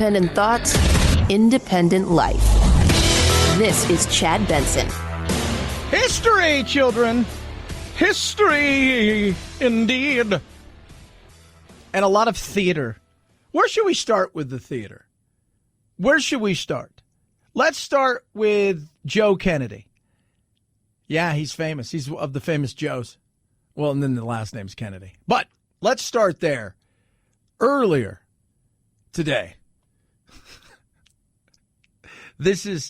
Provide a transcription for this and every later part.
independent thoughts, independent life. This is Chad Benson. History, children. History, indeed. And a lot of theater. Where should we start with the theater? Where should we start? Let's start with Joe Kennedy. Yeah, he's famous. He's of the famous Joes. Well, and then the last name's Kennedy. But let's start there. Earlier today.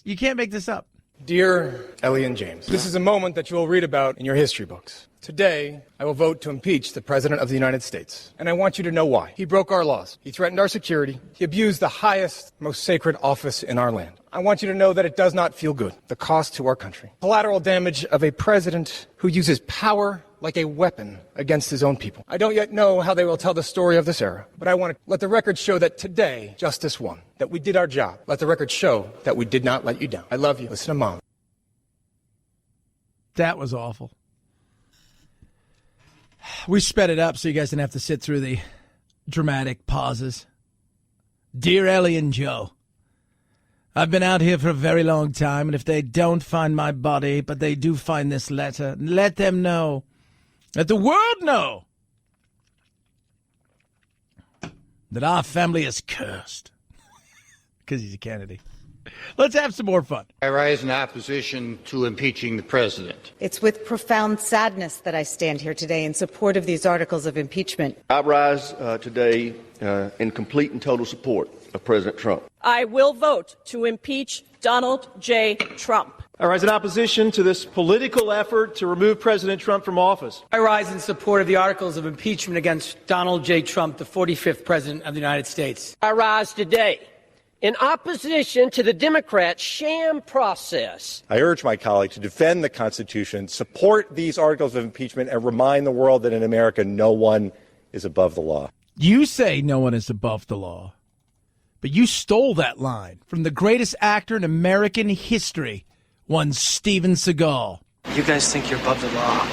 You can't make this up. Dear Ellie and James, this is a moment that you will read about in your history books. Today, I will vote to impeach the President of the United States. And I want you to know why. He broke our laws. He threatened our security. He abused the highest, most sacred office in our land. I want you to know that it does not feel good. The cost to our country. Collateral damage of a president who uses power like a weapon against his own people. I don't yet know how they will tell the story of this era, but I want to let the record show that today, justice won. That we did our job. Let the record show that we did not let you down. I love you. Listen to Mom. That was awful. We sped it up so you guys didn't have to sit through the dramatic pauses. Dear Ellie and Joe, I've been out here for a very long time, and if they don't find my body, but they do find this letter, let them know, let the world know, that our family is cursed. Because he's a Kennedy. Let's have some more fun. I rise in opposition to impeaching the president. It's with profound sadness that I stand here today in support of these articles of impeachment. I rise today in complete and total support of President Trump. I will vote to impeach Donald J. Trump. I rise in opposition to this political effort to remove President Trump from office. I rise in support of the articles of impeachment against Donald J. Trump, the 45th President of the United States. I rise today in opposition to the Democrats' sham process. I urge my colleagues to defend the Constitution, support these articles of impeachment, and remind the world that in America no one is above the law. You say no one is above the law, but you stole that line from the greatest actor in American history, one Steven Seagal. You guys think you're above the law.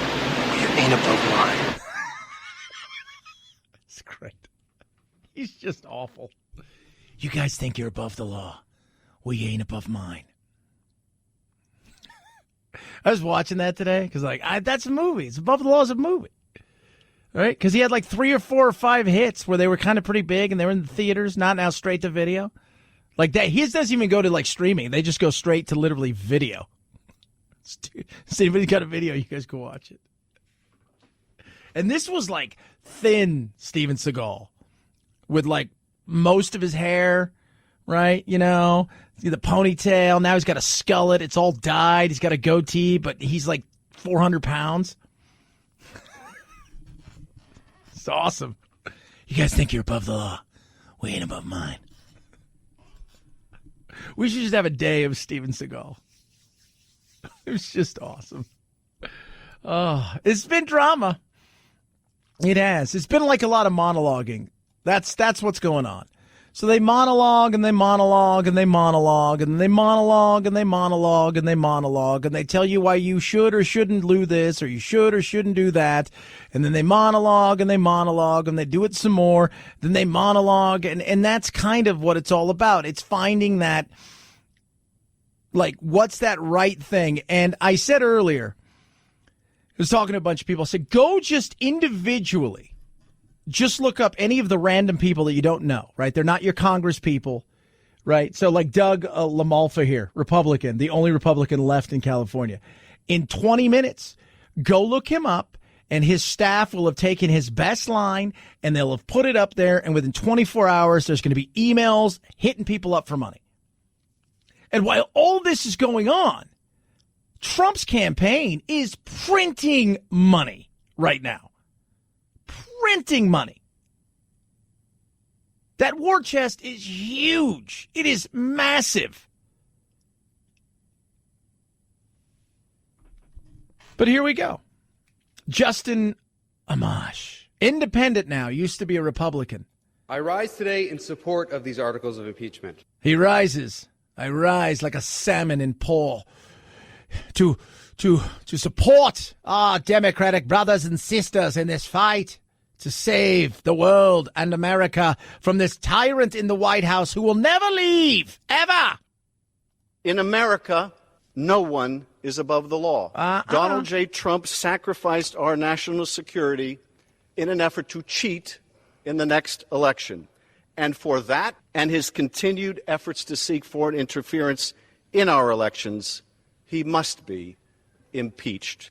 You ain't above mine. It's great. He's just awful. You guys think you're above the law. We ain't above mine. I was watching that today because, that's a movie. It's Above the Law is a movie. Right? Because he had 3 or 4 or 5 hits where they were kind of pretty big and they were in the theaters, not now straight to video. Like that. His doesn't even go to streaming. They just go straight to literally video. See, if he's got a video, you guys go watch it. And this was thin Steven Seagal with most of his hair, right? You know, the ponytail. Now he's got a skullet. It's all dyed. He's got a goatee, but he's 400 pounds. It's awesome. You guys think you're above the law. We ain't above mine. We should just have a day of Steven Seagal. It was just awesome. Oh, it's been drama. It has. It's been a lot of monologuing. That's what's going on. So they monologue and they monologue and they monologue and they monologue and they monologue and they monologue and they tell you why you should or shouldn't do this or you should or shouldn't do that. And then they monologue and they do it some more. Then they monologue and that's kind of what it's all about. It's finding that, what's that right thing? And I said earlier, I was talking to a bunch of people. I said, go just individually. Just look up any of the random people that you don't know, right? They're not your Congress people, right? So Doug LaMalfa here, Republican, the only Republican left in California. In 20 minutes, go look him up, and his staff will have taken his best line, and they'll have put it up there, and within 24 hours, there's going to be emails hitting people up for money. And while all this is going on, Trump's campaign is printing money right now. Printing money. That war chest is huge. It is massive. But here we go. Justin Amash, independent now, used to be a Republican. I rise today in support of these articles of impeachment. He rises. I rise like a salmon in Paul to support our Democratic brothers and sisters in this fight. to save the world and America from this tyrant in the White House who will never leave, ever. In America, no one is above the law. Donald J. Trump sacrificed our national security in an effort to cheat in the next election. And for that and his continued efforts to seek foreign interference in our elections, he must be impeached.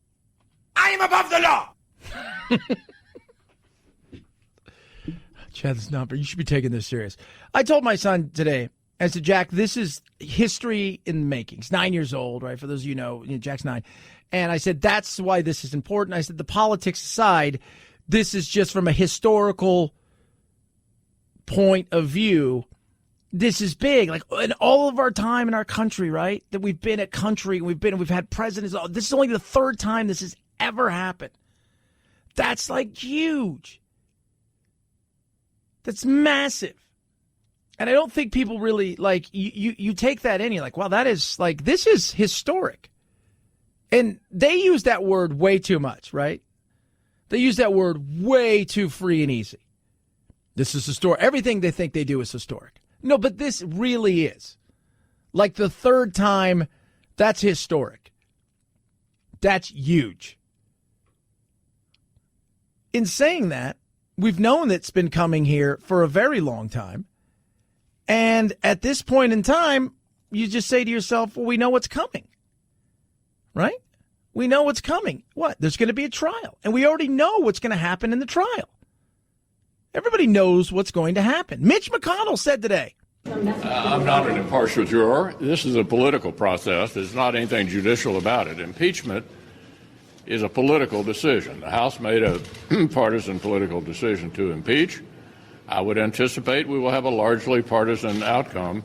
I am above the law. Chad, this number, you should be taking this serious. I told my son today, I said, Jack, this is history in the making. He's 9 years old, right? For those of you who know, Jack's 9. And I said, that's why this is important. I said, the politics aside, this is just from a historical point of view. This is big. Like in all of our time in our country, right? That we've been a country, we've had presidents. This is only the third time this has ever happened. That's like huge. That's massive. And I don't think people really like you take that in. You're like, wow, that is like, this is historic. And they use that word way too much, right? They use that word way too free and easy. This is historic. Everything they think they do is historic. No, but this really is. Like the third time, that's historic. That's huge. In saying that, we've known it's been coming here for a very long time. And at this point in time, you just say to yourself, well, we know what's coming. Right? We know what's coming. What? There's going to be a trial. And we already know what's going to happen in the trial. Everybody knows what's going to happen. Mitch McConnell said today, I'm not an impartial juror. This is a political process. There's not anything judicial about it. Impeachment is a political decision. The House made a partisan political decision to impeach. I would anticipate we will have a largely partisan outcome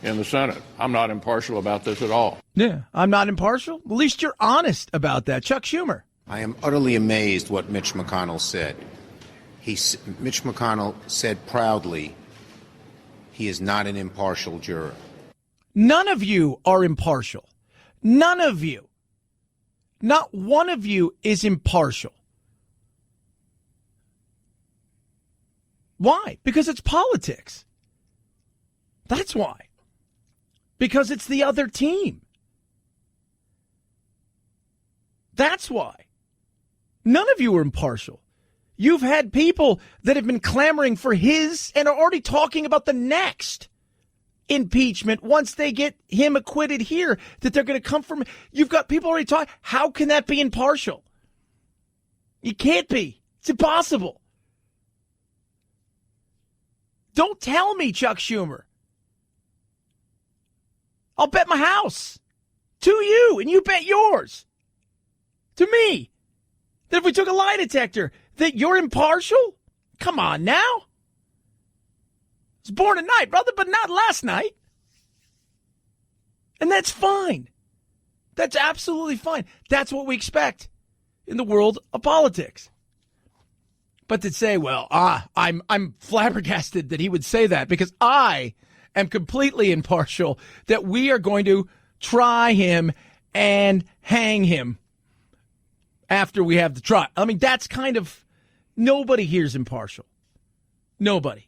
in the Senate. I'm not impartial about this at all. Yeah, I'm not impartial. At least you're honest about that. Chuck Schumer. I am utterly amazed what Mitch McConnell said. Mitch McConnell said proudly he is not an impartial juror. None of you are impartial. None of you. Not one of you is impartial. Why? Because it's politics. That's why. Because it's the other team. That's why. None of you are impartial. You've had people that have been clamoring for his and are already talking about the next impeachment once they get him acquitted here, that they're going to come from. You've got people already talking. How can that be impartial? You can't be. It's impossible. Don't tell me, Chuck Schumer. I'll bet my house to you, and you bet yours to me that if we took a lie detector, that you're impartial? Come on now. I was born tonight, brother, but not last night. And that's fine. That's absolutely fine. That's what we expect in the world of politics. But to say, well, I'm flabbergasted that he would say that, because I am completely impartial, that we are going to try him and hang him after we have the trial. I mean, that's kind of, nobody here is impartial. Nobody.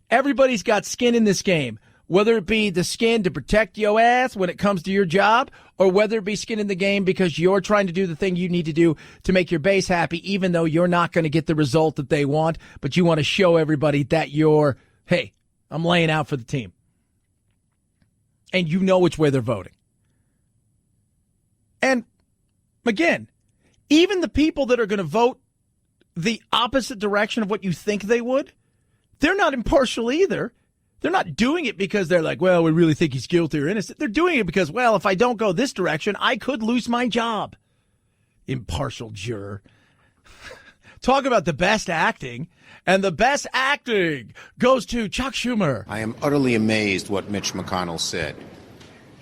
Everybody's got skin in this game, whether it be the skin to protect your ass when it comes to your job, or whether it be skin in the game because you're trying to do the thing you need to do to make your base happy, even though you're not going to get the result that they want, but you want to show everybody that you're, hey, I'm laying out for the team. And you know which way they're voting. And again, even the people that are going to vote the opposite direction of what you think they would, they're not impartial either. They're not doing it because they're like, well, we really think he's guilty or innocent. They're doing it because, well, if I don't go this direction, I could lose my job. Impartial juror. Talk about the best acting. And the best acting goes to Chuck Schumer. I am utterly amazed what Mitch McConnell said.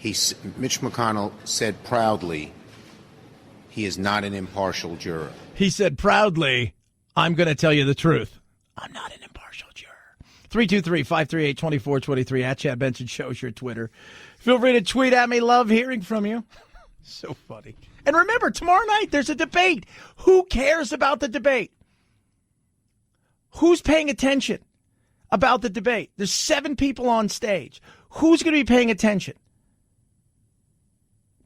Mitch McConnell said proudly he is not an impartial juror. He said proudly, I'm going to tell you the truth. I'm not an impartial juror. 323-538-2423 at Chad Benson Show's your Twitter. Feel free to tweet at me. Love hearing from you. So funny. And remember, tomorrow night there's a debate. Who cares about the debate? Who's paying attention about the debate? There's 7 people on stage. Who's going to be paying attention?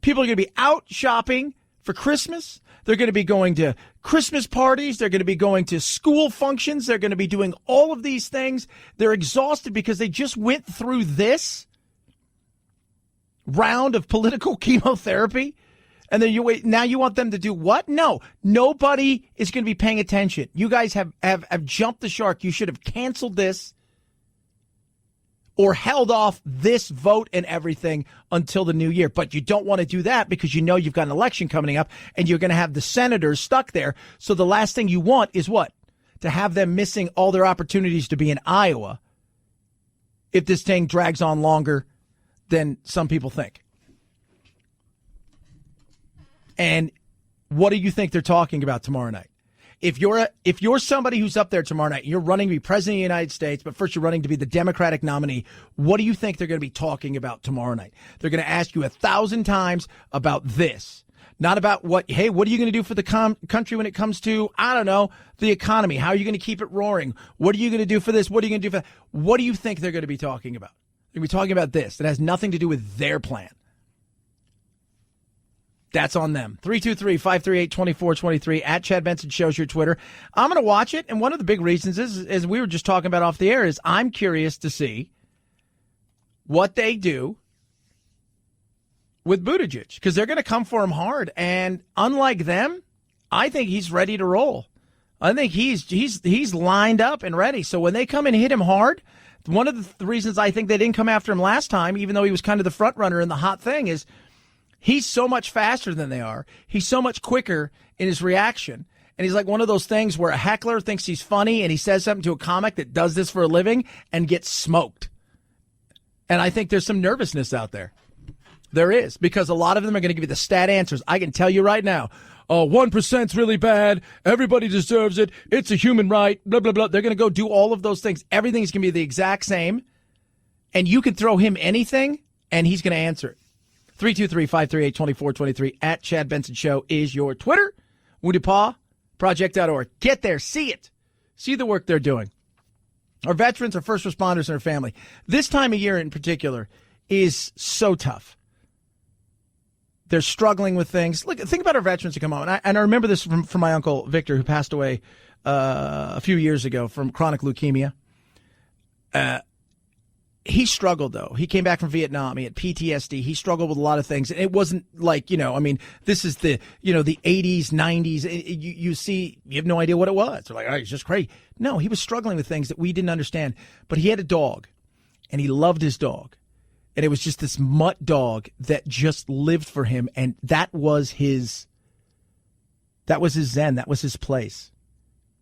People are going to be out shopping for Christmas. They're going to be going to Christmas parties. They're going to be going to school functions. They're going to be doing all of these things. They're exhausted because they just went through this round of political chemotherapy. And then now you want them to do what? No, nobody is going to be paying attention. You guys have jumped the shark. You should have canceled this or held off this vote and everything until the new year. But you don't want to do that because you know you've got an election coming up and you're going to have the senators stuck there. So the last thing you want is what? To have them missing all their opportunities to be in Iowa if this thing drags on longer than some people think. And what do you think they're talking about tomorrow night? If you're somebody who's up there tomorrow night, you're running to be president of the United States, but first you're running to be the Democratic nominee, what do you think they're going to be talking about tomorrow night? They're going to ask you 1,000 times about this, not about what are you going to do for the country when it comes to, I don't know, the economy? How are you going to keep it roaring? What are you going to do for this? What are you going to do for that? What do you think they're going to be talking about? They're going to be talking about this. That has nothing to do with their plan. That's on them. 323-538-2423 at Chad Benson shows your Twitter. I'm going to watch it. And one of the big reasons is, as we were just talking about off the air, is I'm curious to see what they do with Buttigieg because they're going to come for him hard. And unlike them, I think he's ready to roll. I think he's lined up and ready. So when they come and hit him hard, one of the reasons I think they didn't come after him last time, even though he was kind of the front runner in the hot thing, is he's so much faster than they are. He's so much quicker in his reaction. And he's like one of those things where a heckler thinks he's funny and he says something to a comic that does this for a living and gets smoked. And I think there's some nervousness out there. There is, because a lot of them are going to give you the stat answers. I can tell you right now, 1%'s really bad. Everybody deserves it. It's a human right. Blah, blah, blah. They're going to go do all of those things. Everything's going to be the exact same. And you can throw him anything and he's going to answer it. 323-538-2423 at Chad Benson Show is your Twitter. WoundedPawProject.org. Get there. See it. See the work they're doing. Our veterans, our first responders, and our family. This time of year in particular is so tough. They're struggling with things. Look, think about our veterans who come on. And I remember this from my uncle Victor, who passed away a few years ago from chronic leukemia. He struggled, though. He came back from Vietnam. He had PTSD. He struggled with a lot of things. And it wasn't like, this is the 80s, 90s. You see, you have no idea what it was. They're like, oh, he's just crazy. No, he was struggling with things that we didn't understand. But he had a dog, and he loved his dog. And it was just this mutt dog that just lived for him. And that was his zen. That was his place.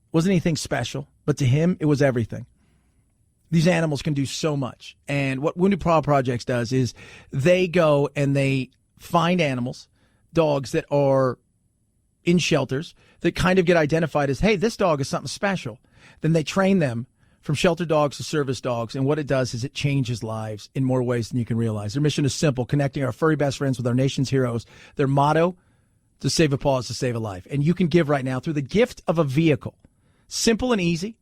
It wasn't anything special, but to him, it was everything. These animals can do so much. And what Wounded Paw Projects does is they go and they find animals, dogs that are in shelters that kind of get identified as, hey, this dog is something special. Then they train them from shelter dogs to service dogs. And what it does is it changes lives in more ways than you can realize. Their mission is simple, connecting our furry best friends with our nation's heroes. Their motto, to save a paw is to save a life. And you can give right now through the gift of a vehicle. Simple and easy.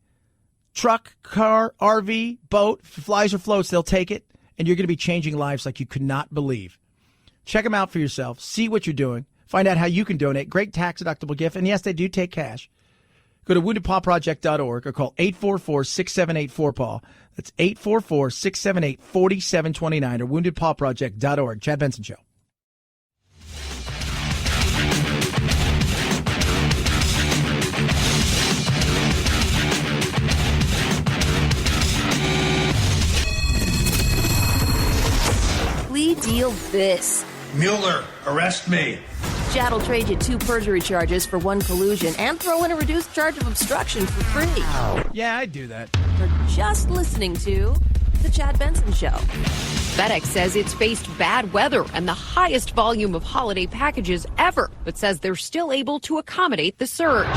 Truck, car, RV, boat, if it flies or floats, they'll take it. And you're going to be changing lives like you could not believe. Check them out for yourself. See what you're doing. Find out how you can donate. Great tax-deductible gift. And yes, they do take cash. Go to woundedpawproject.org or call 844-678-4PAW. That's 844-678-4729 or woundedpawproject.org. Chad Benson Show. Plea deal this. Mueller, arrest me. Chad will trade you 2 perjury charges for 1 collusion and throw in a reduced charge of obstruction for free. Yeah, I'd do that. For just listening to The Chad Benson Show. FedEx says it's faced bad weather and the highest volume of holiday packages ever, but says they're still able to accommodate the surge.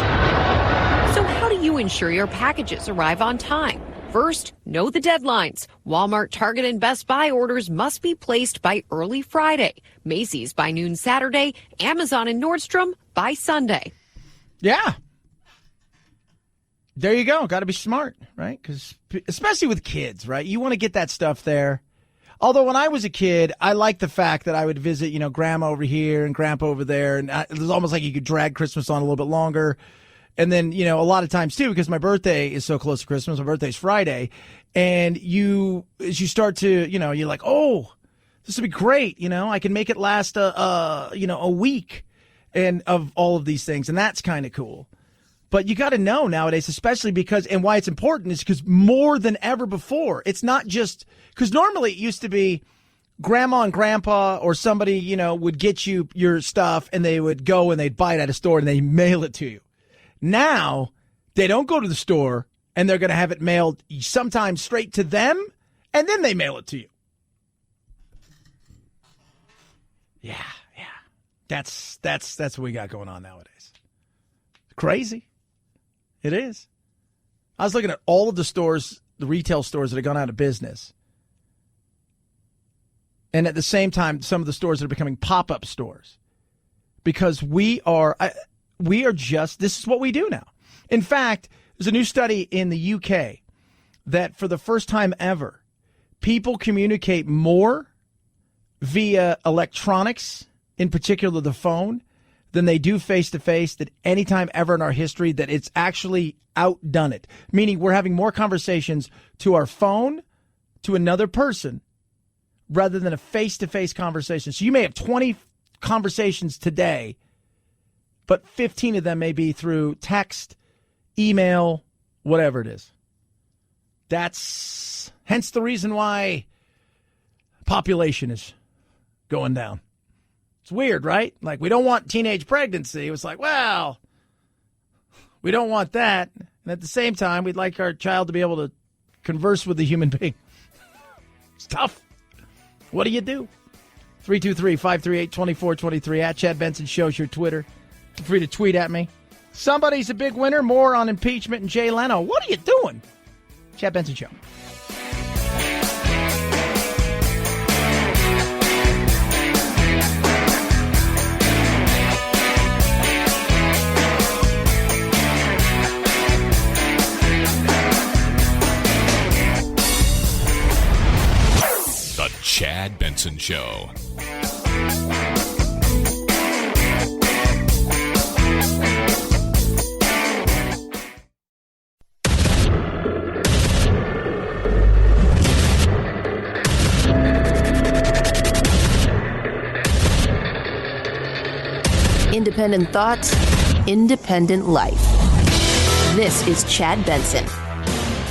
So how do you ensure your packages arrive on time? First, know the deadlines. Walmart, Target, and Best Buy orders must be placed by early Friday. Macy's by noon Saturday. Amazon and Nordstrom by Sunday. Yeah. There you go. Got to be smart, right? Because especially with kids, right? You want to get that stuff there. Although when I was a kid, I liked the fact that I would visit, grandma over here and grandpa over there. And it was almost like you could drag Christmas on a little bit longer. And then, a lot of times too, because my birthday is so close to Christmas, my birthday's Friday. And as you start to, you're like, oh, this would be great. I can make it last, a week and of all of these things. And that's kind of cool. But you got to know nowadays, especially because, and why it's important is because more than ever before, it's not just, because normally it used to be grandma and grandpa or somebody, would get you your stuff and they would go and they'd buy it at a store and they mail it to you. Now they don't go to the store and they're going to have it mailed sometimes straight to them and then they mail it to you. Yeah. That's what we got going on nowadays. Crazy. It is. I was looking at all of the stores, the retail stores that have gone out of business. And at the same time, some of the stores that are becoming pop-up stores. Because this is what we do now. In fact, there's a new study in the UK that for the first time ever, people communicate more via electronics, in particular the phone, than they do face-to-face, that any time ever in our history, that it's actually outdone it. Meaning we're having more conversations to our phone, to another person, rather than a face-to-face conversation. So you may have 20 conversations today, but 15 of them may be through text, email, whatever it is. That's hence the reason why population is going down. It's weird, right? Like, we don't want teenage pregnancy. It was like, well, we don't want that. And at the same time, we'd like our child to be able to converse with a human being. It's tough. What do you do? 323-538-2423 at Chad Benson Show's your Twitter. Feel free to tweet at me. Somebody's a big winner. More on impeachment and Jay Leno. What are you doing? Chad Benson Show. The Chad Benson Show. Independent thoughts, independent life. This is Chad Benson.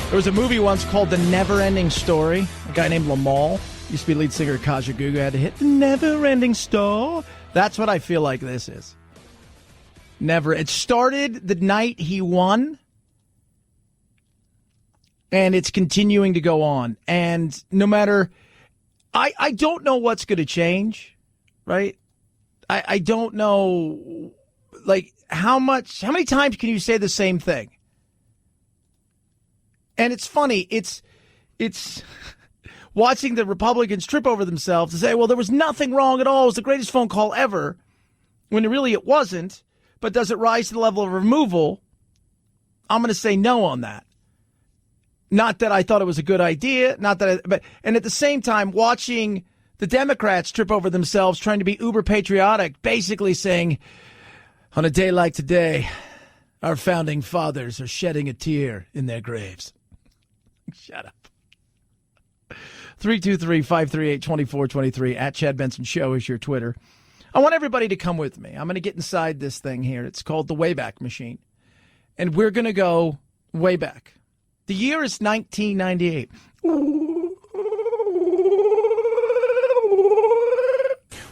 There was a movie once called The Never-Ending Story. A guy named Lamal, used to be lead singer of Kajagoogoo, had to hit the never-ending story. That's what I feel like this is. It started the night he won, and it's continuing to go on. And no matter, I don't know what's going to change, right? I don't know, like, how many times can you say the same thing? And it's funny, it's watching the Republicans trip over themselves to say, well, there was nothing wrong at all. It was the greatest phone call ever, when really it wasn't. But does it rise to the level of removal? I'm going to say no on that. Not that I thought it was a good idea, and at the same time, watching the Democrats trip over themselves trying to be uber patriotic, basically saying, on a day like today, our founding fathers are shedding a tear in their graves. Shut up. 323-538-2423 at Chad Benson Show is your Twitter. I want everybody to come with me. I'm going to get inside this thing here. It's called the Wayback Machine. And we're going to go way back. The year is 1998.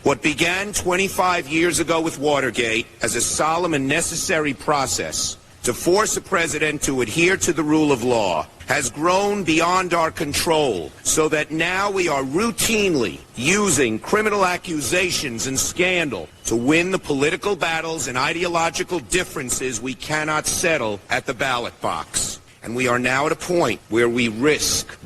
What began 25 years ago with Watergate as a solemn and necessary process to force a president to adhere to the rule of law has grown beyond our control, so that now we are routinely using criminal accusations and scandal to win the political battles and ideological differences we cannot settle at the ballot box. And we are now at a point where we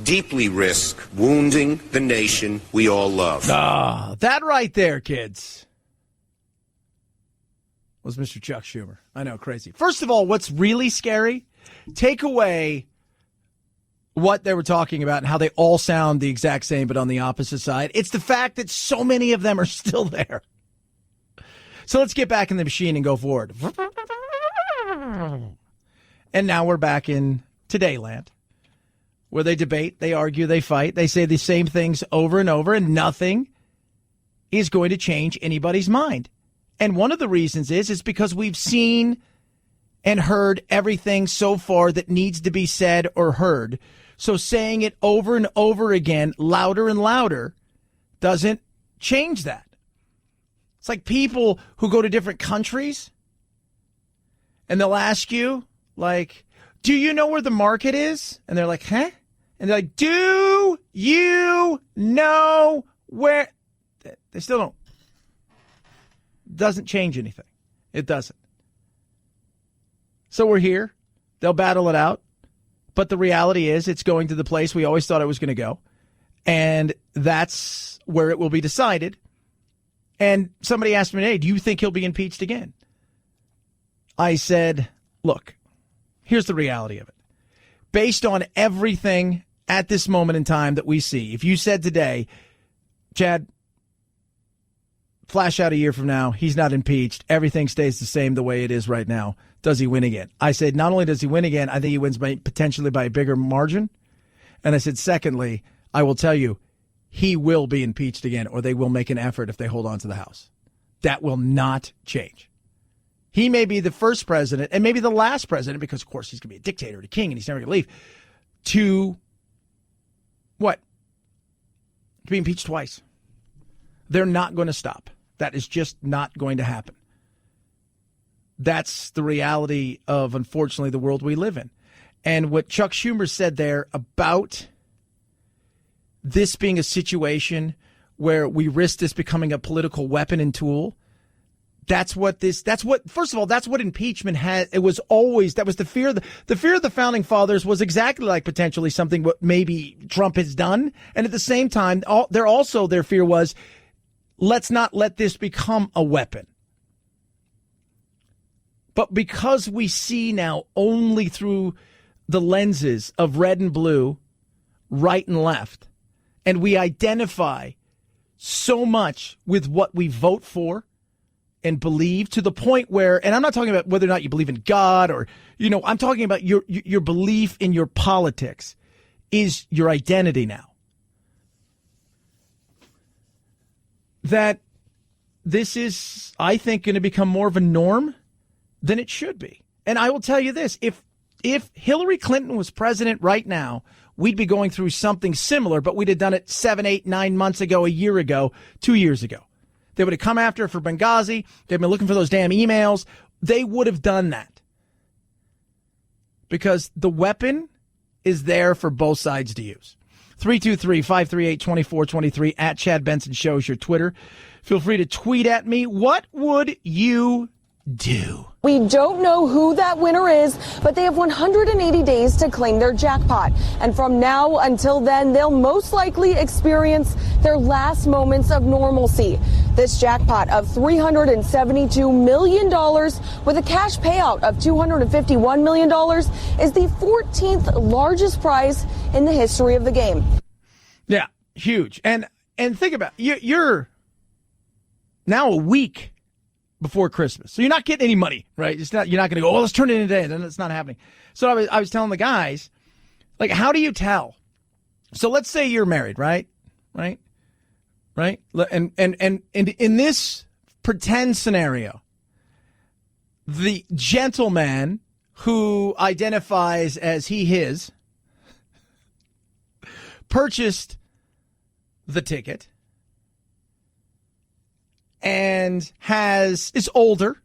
deeply risk, wounding the nation we all love. That right there, kids, was Mr. Chuck Schumer. I know, crazy. First of all, what's really scary Take away what they were talking about and how they all sound the exact same but on the opposite side. It's the fact that so many of them are still there. So let's get back in the machine and go forward. And now we're back in Today Land, where they debate, they argue, they fight, they say the same things over and over, and nothing is going to change anybody's mind. And one of the reasons is because we've seen and heard everything so far that needs to be said or heard. So saying it over and over again, louder and louder, doesn't change that. It's like people who go to different countries and they'll ask you, like, do you know where the market is? And they're like, huh? And they're like, do you know where? They still don't. Doesn't change anything. It doesn't. So we're here. They'll battle it out. But the reality is it's going to the place we always thought it was going to go. And that's where it will be decided. And somebody asked me today, do you think he'll be impeached again? I said, look, here's the reality of it. Based on everything at this moment in time that we see, if you said today, Chad, flash out a year from now, he's not impeached, everything stays the same the way it is right now, does he win again? I said, not only does he win again, I think he wins potentially by a bigger margin. And I said, secondly, I will tell you, he will be impeached again, or they will make an effort if they hold on to the House. That will not change. He may be the first president and maybe the last president, because, of course, he's going to be a dictator, a king, and he's never going to leave, to what? To be impeached twice. They're not going to stop. That is just not going to happen. That's the reality of, unfortunately, the world we live in. And what Chuck Schumer said there about this being a situation where we risk this becoming a political weapon and tool, first of all, that's what impeachment had. It was always, that was the fear. The fear of the founding fathers was exactly like potentially something what maybe Trump has done. And at the same time, their fear was, let's not let this become a weapon. But because we see now only through the lenses of red and blue, right and left, and we identify so much with what we vote for and believe, to the point where, and I'm not talking about whether or not you believe in God or, I'm talking about your belief in your politics is your identity now. That this is, I think, going to become more of a norm than it should be. And I will tell you this, if Hillary Clinton was president right now, we'd be going through something similar, but we'd have done it 7, 8, 9 months ago, a year ago, 2 years ago. They would have come after her for Benghazi. They've been looking for those damn emails. They would have done that. Because the weapon is there for both sides to use. 323-538-2423 at Chad Benson Show is your Twitter. Feel free to tweet at me. What would you do? We don't know who that winner is, but they have 180 days to claim their jackpot. And from now until then, they'll most likely experience their last moments of normalcy. This jackpot of $372 million with a cash payout of $251 million is the 14th largest prize in the history of the game. Yeah, huge. And think about it. You're now a week before Christmas. So you're not getting any money, right? You're not going to go, let's turn it in today. Then it's not happening. So I was telling the guys, like, how do you tell? So let's say you're married, right? And in this pretend scenario, the gentleman who identifies as his purchased the ticket and is older,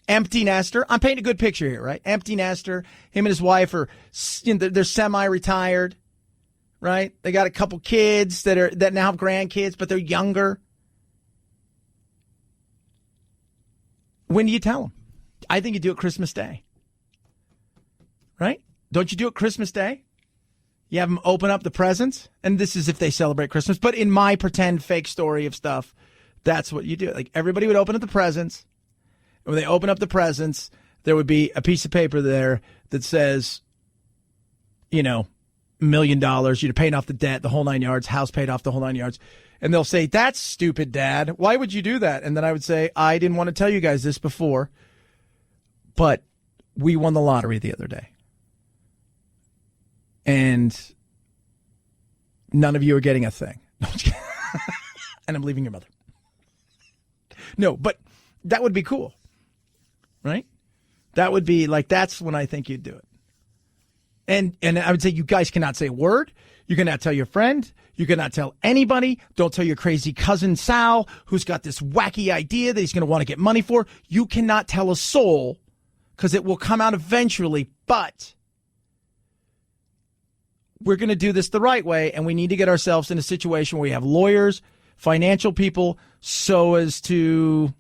empty nester. I'm painting a good picture here, right? Empty nester. Him and his wife are, they're semi-retired, right? They got a couple kids that now have grandkids, but they're younger. When do you tell them? I think you do it Christmas Day, right? Don't you do it Christmas Day? You have them open up the presents, and this is if they celebrate Christmas. But in my pretend fake story of stuff, that's what you do. Like, everybody would open up the presents. And when they open up the presents, there would be a piece of paper there that says, $1 million, you're paying off the debt, the whole 9 yards, house paid off, the whole 9 yards. And they'll say, that's stupid, Dad. Why would you do that? And then I would say, I didn't want to tell you guys this before, but we won the lottery the other day. And none of you are getting a thing. And I'm leaving your mother. No, but that would be cool, right? That would be like, that's when I think you'd do it. And I would say you guys cannot say a word. You cannot tell your friend. You cannot tell anybody. Don't tell your crazy cousin Sal, who's got this wacky idea that he's going to want to get money for. You cannot tell a soul because it will come out eventually. But we're going to do this the right way, and we need to get ourselves in a situation where we have lawyers, financial people, so as to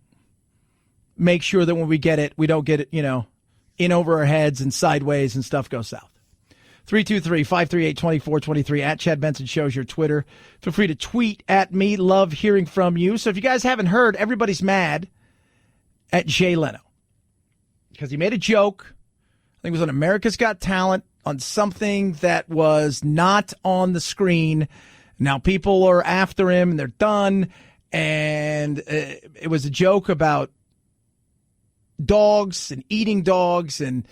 make sure that when we get it, we don't get it, in over our heads and sideways and stuff goes south. 323-538-2423 at Chad Benson Show's your Twitter. Feel free to tweet at me. Love hearing from you. So if you guys haven't heard, everybody's mad at Jay Leno because he made a joke. I think it was on America's Got Talent on something that was not on the screen. Now people are after him and they're done. And it was a joke about dogs and eating dogs and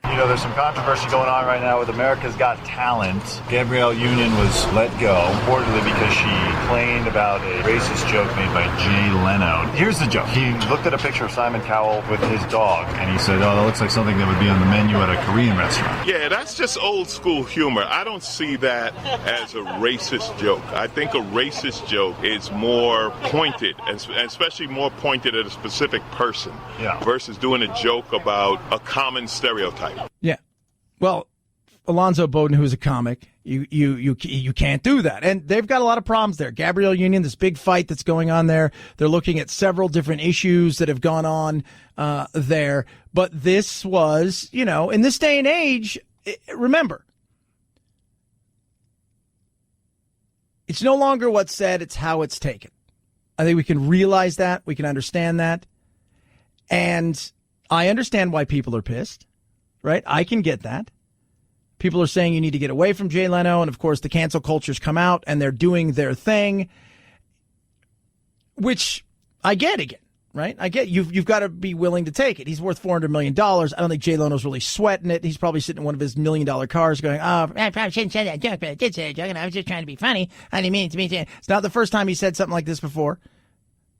there's some controversy going on right now with America's Got Talent. Gabrielle Union was let go, reportedly because she complained about a racist joke made by Jay Leno. Here's the joke. He looked at a picture of Simon Cowell with his dog, and he said, that looks like something that would be on the menu at a Korean restaurant. Yeah, that's just old school humor. I don't see that as a racist joke. I think a racist joke is more pointed, and especially more pointed at a specific person versus doing a joke about a common stereotype. Yeah. Well, Alonzo Bowden, who's a comic, you can't do that. And they've got a lot of problems there. Gabrielle Union, this big fight that's going on there. They're looking at several different issues that have gone on there. But this was, in this day and age, remember, it's no longer what's said, it's how it's taken. I think we can realize that. We can understand that. And I understand why people are pissed. Right? I can get that. People are saying you need to get away from Jay Leno. And, of course, the cancel culture's come out and they're doing their thing, which I get again, right? I get you've got to be willing to take it. He's worth $400 million. I don't think Jay Leno's really sweating it. He's probably sitting in one of his $1 million cars going, I probably shouldn't say that joke, but I did say a joke and I was just trying to be funny. I didn't mean it to be. It's not the first time he said something like this before.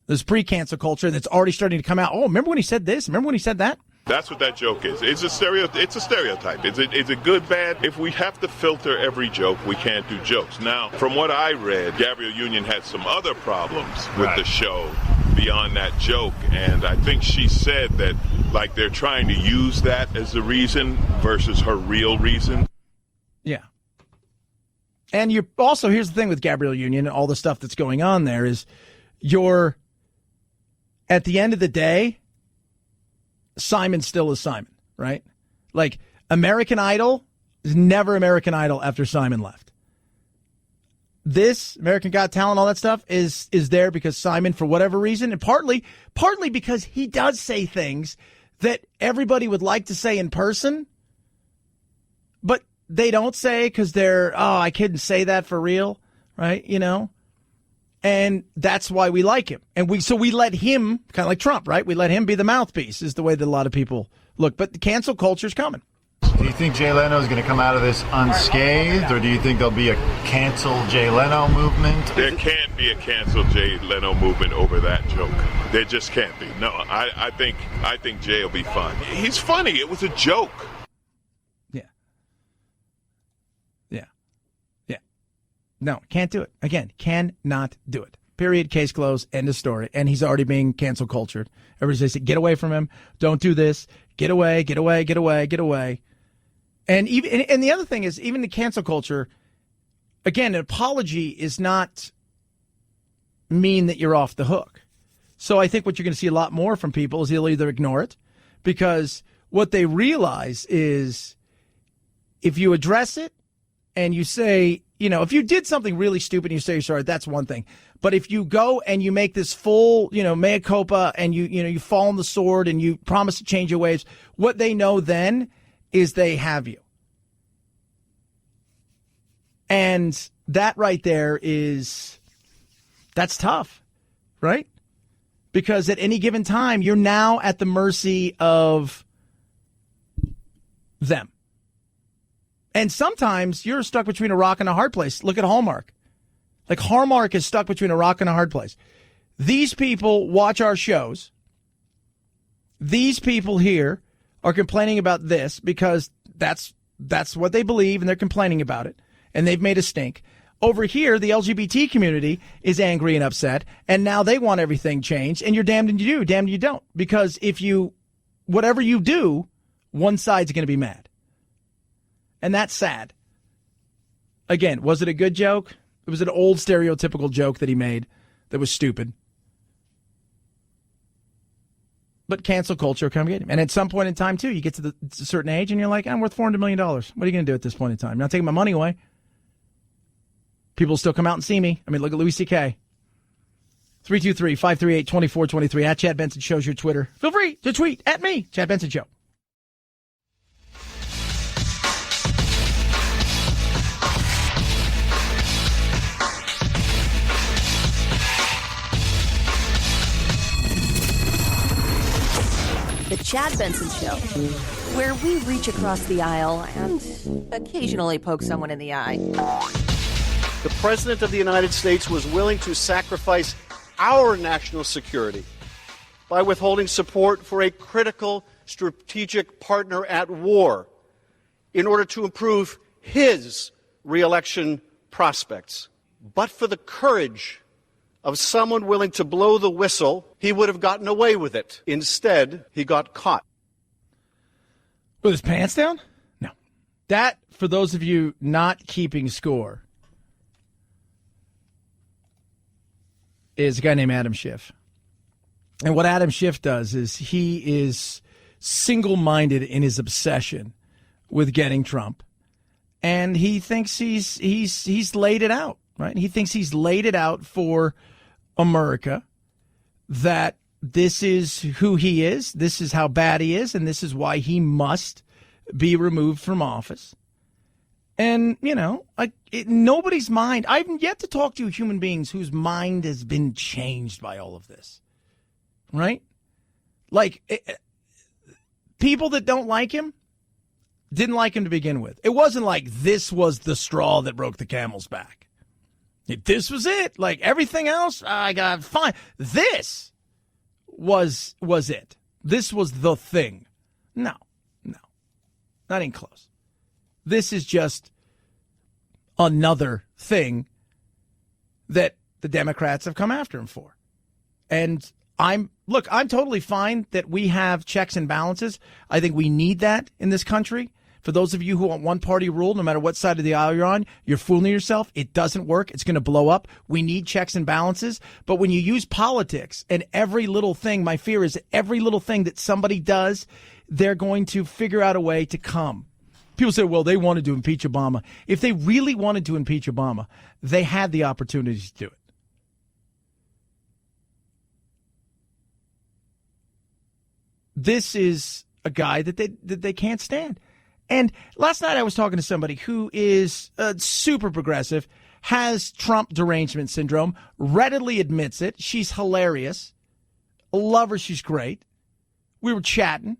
There's pre-cancel culture that's already starting to come out. Oh, remember when he said this? Remember when he said that? That's what that joke is. It's a stereotype. It's a good, bad. If we have to filter every joke, we can't do jokes. Now, from what I read, Gabrielle Union had some other problems with the show beyond that joke. And I think she said that, they're trying to use that as the reason versus her real reason. Yeah. And you also, here's the thing with Gabrielle Union and all the stuff that's going on there is at the end of the day, Simon still is Simon, right? Like American Idol is never American Idol after Simon left. This American Got Talent, all that stuff is there because Simon, for whatever reason, and partly because he does say things that everybody would like to say in person, but they don't say because I couldn't say that for real, right? And that's why we like him. And we let him, kind of like Trump, right? We let him be the mouthpiece is the way that a lot of people look. But the cancel culture's coming. Do you think Jay Leno is going to come out of this unscathed, or do you think there'll be a cancel Jay Leno movement? There can't be a cancel Jay Leno movement over that joke. There just can't be. No, I think Jay will be fine. He's funny. It was a joke. No, can't do it. Again, cannot do it. Period. Case closed. End of story. And he's already being cancel cultured. Everybody says, get away from him. Don't do this. Get away, get away, get away, get away. And the other thing is, even the cancel culture, again, an apology is not mean that you're off the hook. So I think what you're going to see a lot more from people is they'll either ignore it because what they realize is if you address it, and you say, if you did something really stupid and you say you're sorry, that's one thing. But if you go and you make this full, mea culpa, and you fall on the sword and you promise to change your ways, what they know then is they have you. And that right there that's tough, right? Because at any given time, you're now at the mercy of them. And sometimes you're stuck between a rock and a hard place. Look at Hallmark. Like, Hallmark is stuck between a rock and a hard place. These people watch our shows. These people here are complaining about this because that's what they believe, and they're complaining about it, and they've made a stink. Over here, the LGBT community is angry and upset, and now they want everything changed, and you're damned if you do, damned if you don't. Because whatever you do, one side's going to be mad. And that's sad. Again, was it a good joke? It was an old stereotypical joke that he made that was stupid. But cancel culture come get him. And at some point in time, too, you get to a certain age and you're like, I'm worth $400 million. What are you going to do at this point in time? I'm not taking my money away. People still come out and see me. I mean, look at Louis C.K. 323-538-2423. At Chad Benson Show's your Twitter. Feel free to tweet at me, Chad Benson Show. The Chad Benson Show, where we reach across the aisle and occasionally poke someone in the eye. The President of the United States was willing to sacrifice our national security by withholding support for a critical strategic partner at war in order to improve his re-election prospects. But for the courage of someone willing to blow the whistle, he would have gotten away with it. Instead, he got caught. With his pants down? No. That, for those of you not keeping score, is a guy named Adam Schiff. And what Adam Schiff does is he is single-minded in his obsession with getting Trump. And he thinks he's laid it out, right? He thinks he's laid it out for America, that this is who he is, this is how bad he is, and this is why he must be removed from office. And, nobody's mind, I've yet to talk to human beings whose mind has been changed by all of this, right? People that don't like him didn't like him to begin with. It wasn't like this was the straw that broke the camel's back. This was it. Like everything else, I got fine. This was it. This was the thing. No, not even close. This is just another thing that the Democrats have come after him for. And I'm totally fine that we have checks and balances. I think we need that in this country. For those of you who want one-party rule, no matter what side of the aisle you're on, you're fooling yourself. It doesn't work. It's going to blow up. We need checks and balances. But when you use politics and every little thing, my fear is that every little thing that somebody does, they're going to figure out a way to come. People say, well, they wanted to impeach Obama. If they really wanted to impeach Obama, they had the opportunity to do it. This is a guy that they can't stand. And last night I was talking to somebody who is super progressive, has Trump derangement syndrome, readily admits it. She's hilarious. Love her. She's great. We were chatting.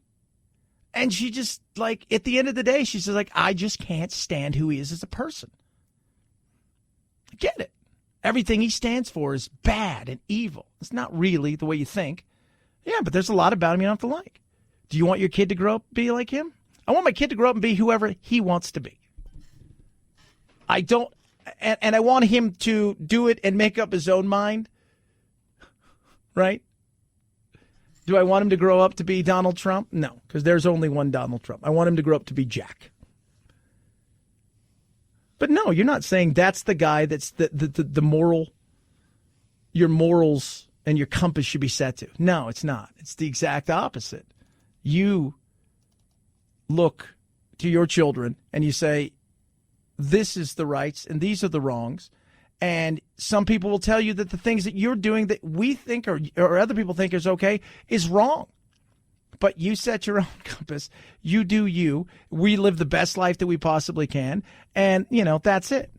And she just, at the end of the day, she says, I just can't stand who he is as a person. I get it. Everything he stands for is bad and evil. It's not really the way you think. Yeah, but there's a lot about him you don't have to like. Do you want your kid to grow up and be like him? I want my kid to grow up and be whoever he wants to be. I don't, and I want him to do it and make up his own mind, right? Do I want him to grow up to be Donald Trump? No, because there's only one Donald Trump. I want him to grow up to be Jack. But no, you're not saying that's the guy that's the moral, your morals and your compass should be set to. No, it's not. It's the exact opposite. You look to your children and you say, this is the rights and these are the wrongs. And some people will tell you that the things that you're doing that we think or other people think is okay is wrong. But you set your own compass. You do you. We live the best life that we possibly can. And, that's it.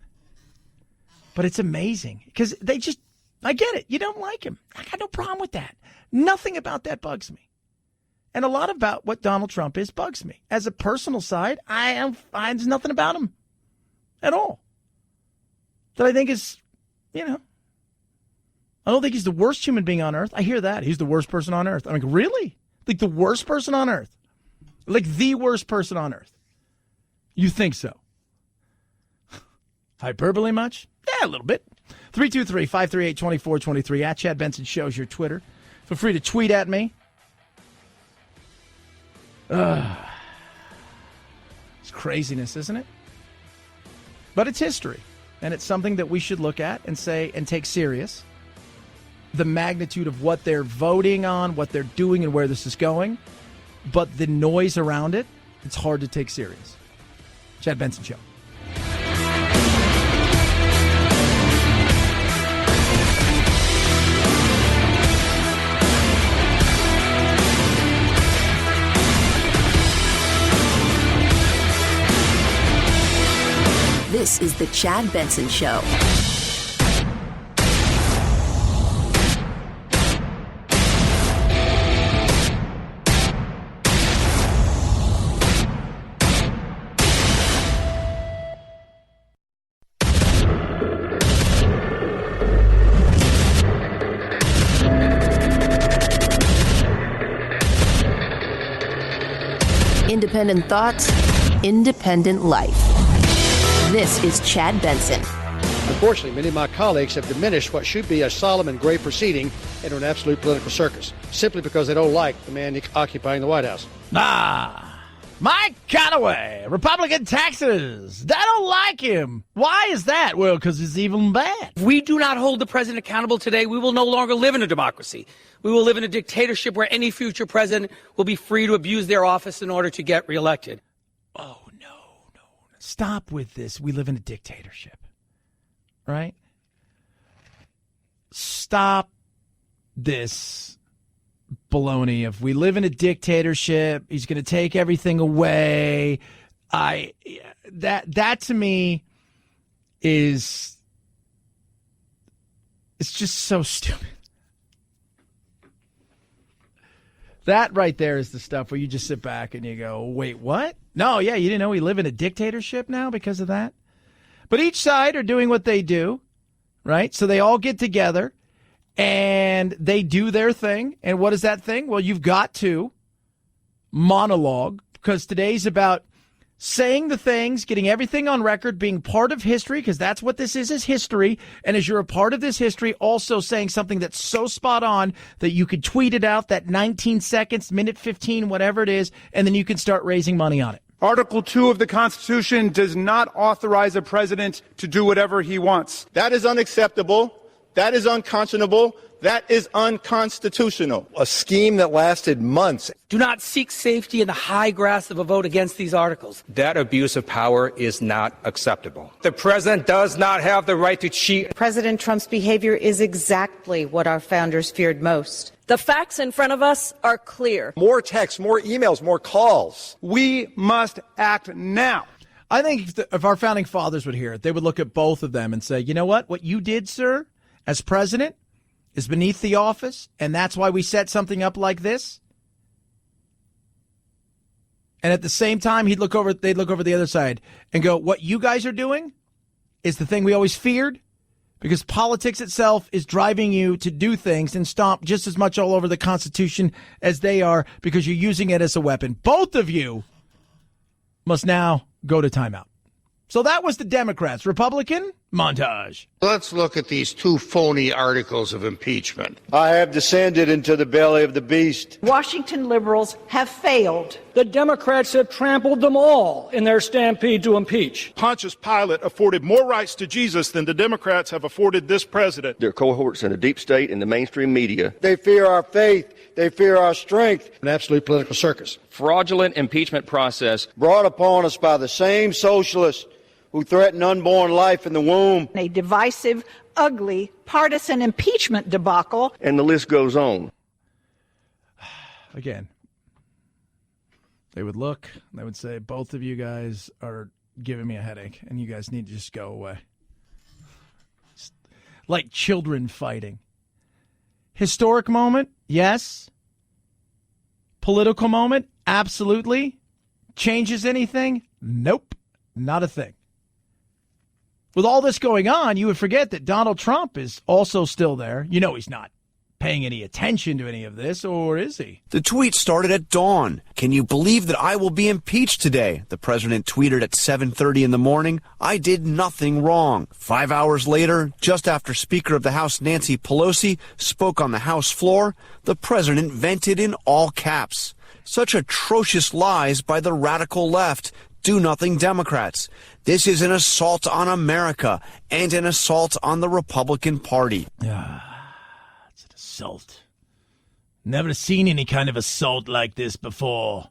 But it's amazing because I get it. You don't like him. I got no problem with that. Nothing about that bugs me. And a lot about what Donald Trump is bugs me. As a personal side, there's nothing about him at all that I think is, I don't think he's the worst human being on earth. I hear that. He's the worst person on earth. I'm like, really? Like the worst person on earth? Like the worst person on earth? You think so? Hyperbole much? Yeah, a little bit. 323-538-2423 at Chad Benson Show's your Twitter. Feel free to tweet at me. It's craziness, isn't it? But it's history. And it's something that we should look at and say and take serious. The magnitude of what they're voting on, what they're doing, and where this is going. But the noise around it, it's hard to take serious. Chad Benson Show. This is the Chad Benson Show. Independent thoughts, independent life. This is Chad Benson. Unfortunately, many of my colleagues have diminished what should be a solemn and grave proceeding into an absolute political circus, simply because they don't like the man occupying the White House. Mike Conaway, Republican Texas. They don't like him. Why is that? Well, because he's evil and bad. If we do not hold the president accountable today, we will no longer live in a democracy. We will live in a dictatorship where any future president will be free to abuse their office in order to get reelected. Oh, no. Stop with this. We live in a dictatorship. Right? Stop this baloney of we live in a dictatorship. He's going to take everything away. That to me is it's just so stupid. That right there is the stuff where you just sit back and you go, wait, what? No, yeah, you didn't know we live in a dictatorship now because of that? But each side are doing what they do, right? So they all get together and they do their thing. And what is that thing? Well, you've got to monologue because today's about saying the things, getting everything on record, being part of history, because that's what this is history. And as you're a part of this history, also saying something that's so spot on that you could tweet it out, that 19 seconds, minute 15, whatever it is, and then you can start raising money on it. Article 2 of the Constitution does not authorize a president to do whatever he wants. That is unacceptable. That is unconscionable. That is unconstitutional. A scheme that lasted months. Do not seek safety in the high grass of a vote against these articles. That abuse of power is not acceptable. The president does not have the right to cheat. President Trump's behavior is exactly what our founders feared most. The facts in front of us are clear. More texts, more emails, more calls. We must act now. I think if our founding fathers would hear it, they would look at both of them and say, you know what? What you did, sir, as president is beneath the office, and that's why we set something up like this. And at the same time, they'd look over the other side and go, what you guys are doing is the thing we always feared, because politics itself is driving you to do things and stomp just as much all over the Constitution as they are because you're using it as a weapon. Both of you must now go to timeout. So that was the Democrats. Republican montage. Let's look at these two phony articles of impeachment. I have descended into the belly of the beast. Washington liberals have failed. The Democrats have trampled them all in their stampede to impeach. Pontius Pilate afforded more rights to Jesus than the Democrats have afforded this president. There are cohorts in the deep state and the mainstream media. They fear our faith. They fear our strength. An absolute political circus. Fraudulent impeachment process brought upon us by the same socialists who threatened unborn life in the womb. A divisive, ugly, partisan impeachment debacle. And the list goes on. Again, they would look, they would say, both of you guys are giving me a headache, and you guys need to just go away. It's like children fighting. Historic moment? Yes. Political moment? Absolutely. Changes anything? Nope. Not a thing. With all this going on, you would forget that Donald Trump is also still there. You know he's not paying any attention to any of this, or is he? The tweet started at dawn. Can you believe that I will be impeached today? The president tweeted at 7:30 in the morning, I did nothing wrong. 5 hours later, just after Speaker of the House Nancy Pelosi spoke on the House floor, the president vented in all caps. Such atrocious lies by the radical left. Do-nothing Democrats. This is an assault on America and an assault on the Republican Party. It's an assault. Never seen any kind of assault like this before.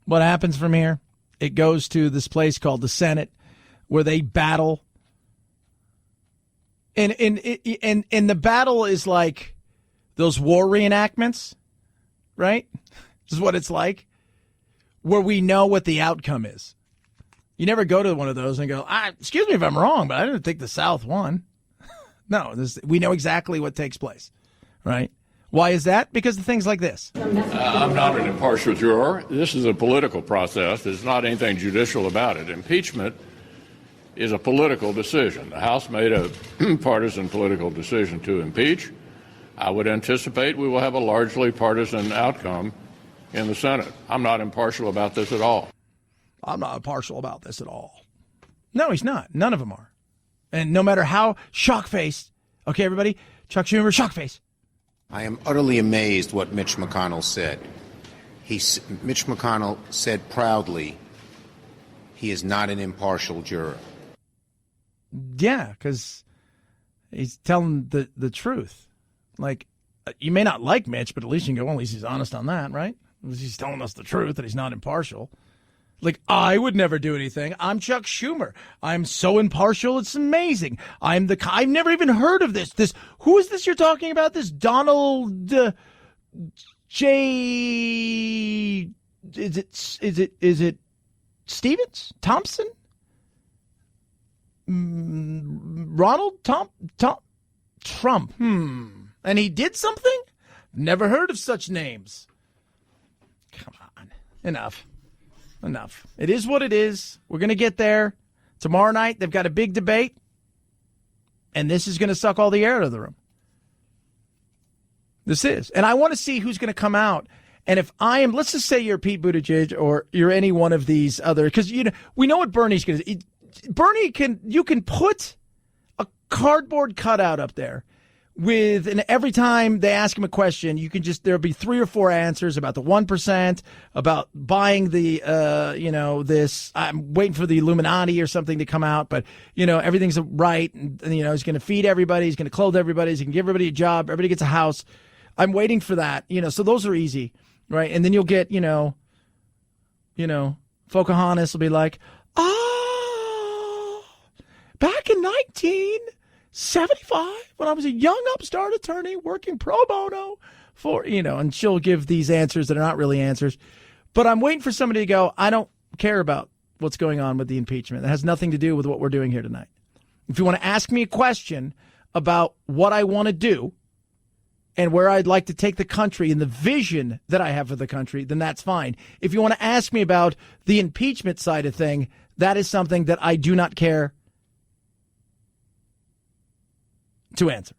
What happens from here? It goes to this place called the Senate, where they battle. And the battle is like those war reenactments, right? This is what it's like, where we know what the outcome is. You never go to one of those and go, excuse me if I'm wrong, but I didn't think the South won. No, we know exactly what takes place, right? Why is that? Because of things like this. I'm not an impartial juror. This is a political process. There's not anything judicial about it. Impeachment is a political decision. The House made a partisan political decision to impeach. I would anticipate we will have a largely partisan outcome in the Senate. I'm not impartial about this at all. I'm not impartial about this at all. No, he's not. None of them are. And no matter how shock-faced, okay, everybody, Chuck Schumer, shock-faced. I am utterly amazed what Mitch McConnell said. Mitch McConnell said proudly he is not an impartial juror. Yeah, because he's telling the truth. Like, you may not like Mitch, but at least you can go, well, at least he's honest on that, right? He's telling us the truth that he's not impartial. Like, I would never do anything. I'm Chuck Schumer. I'm so impartial, it's amazing. I've never even heard of this. Who is this you're talking about? This Donald J. Is it Stevens? Thompson? Ronald Trump. And he did something? Never heard of such names. Come on. Enough. It is what it is. We're going to get there. Tomorrow night, they've got a big debate. And this is going to suck all the air out of the room. This is. And I want to see who's going to come out. And if I am, let's just say you're Pete Buttigieg or you're any one of these other, because we know what Bernie's going to do. Bernie you can put a cardboard cutout up there and every time they ask him a question, there'll be 3 or 4 answers about the 1%, about buying the, this, I'm waiting for the Illuminati or something to come out, but, everything's right. And he's going to feed everybody. He's going to clothe everybody. He's going to give everybody a job. Everybody gets a house. I'm waiting for that, so those are easy, right? And then you'll get, Pocahontas will be like, back in 1975, when I was a young upstart attorney working pro bono for, and she'll give these answers that are not really answers. But I'm waiting for somebody to go, I don't care about what's going on with the impeachment. That has nothing to do with what we're doing here tonight. If you want to ask me a question about what I want to do and where I'd like to take the country and the vision that I have for the country, then that's fine. If you want to ask me about the impeachment side of thing, that is something that I do not care to answer.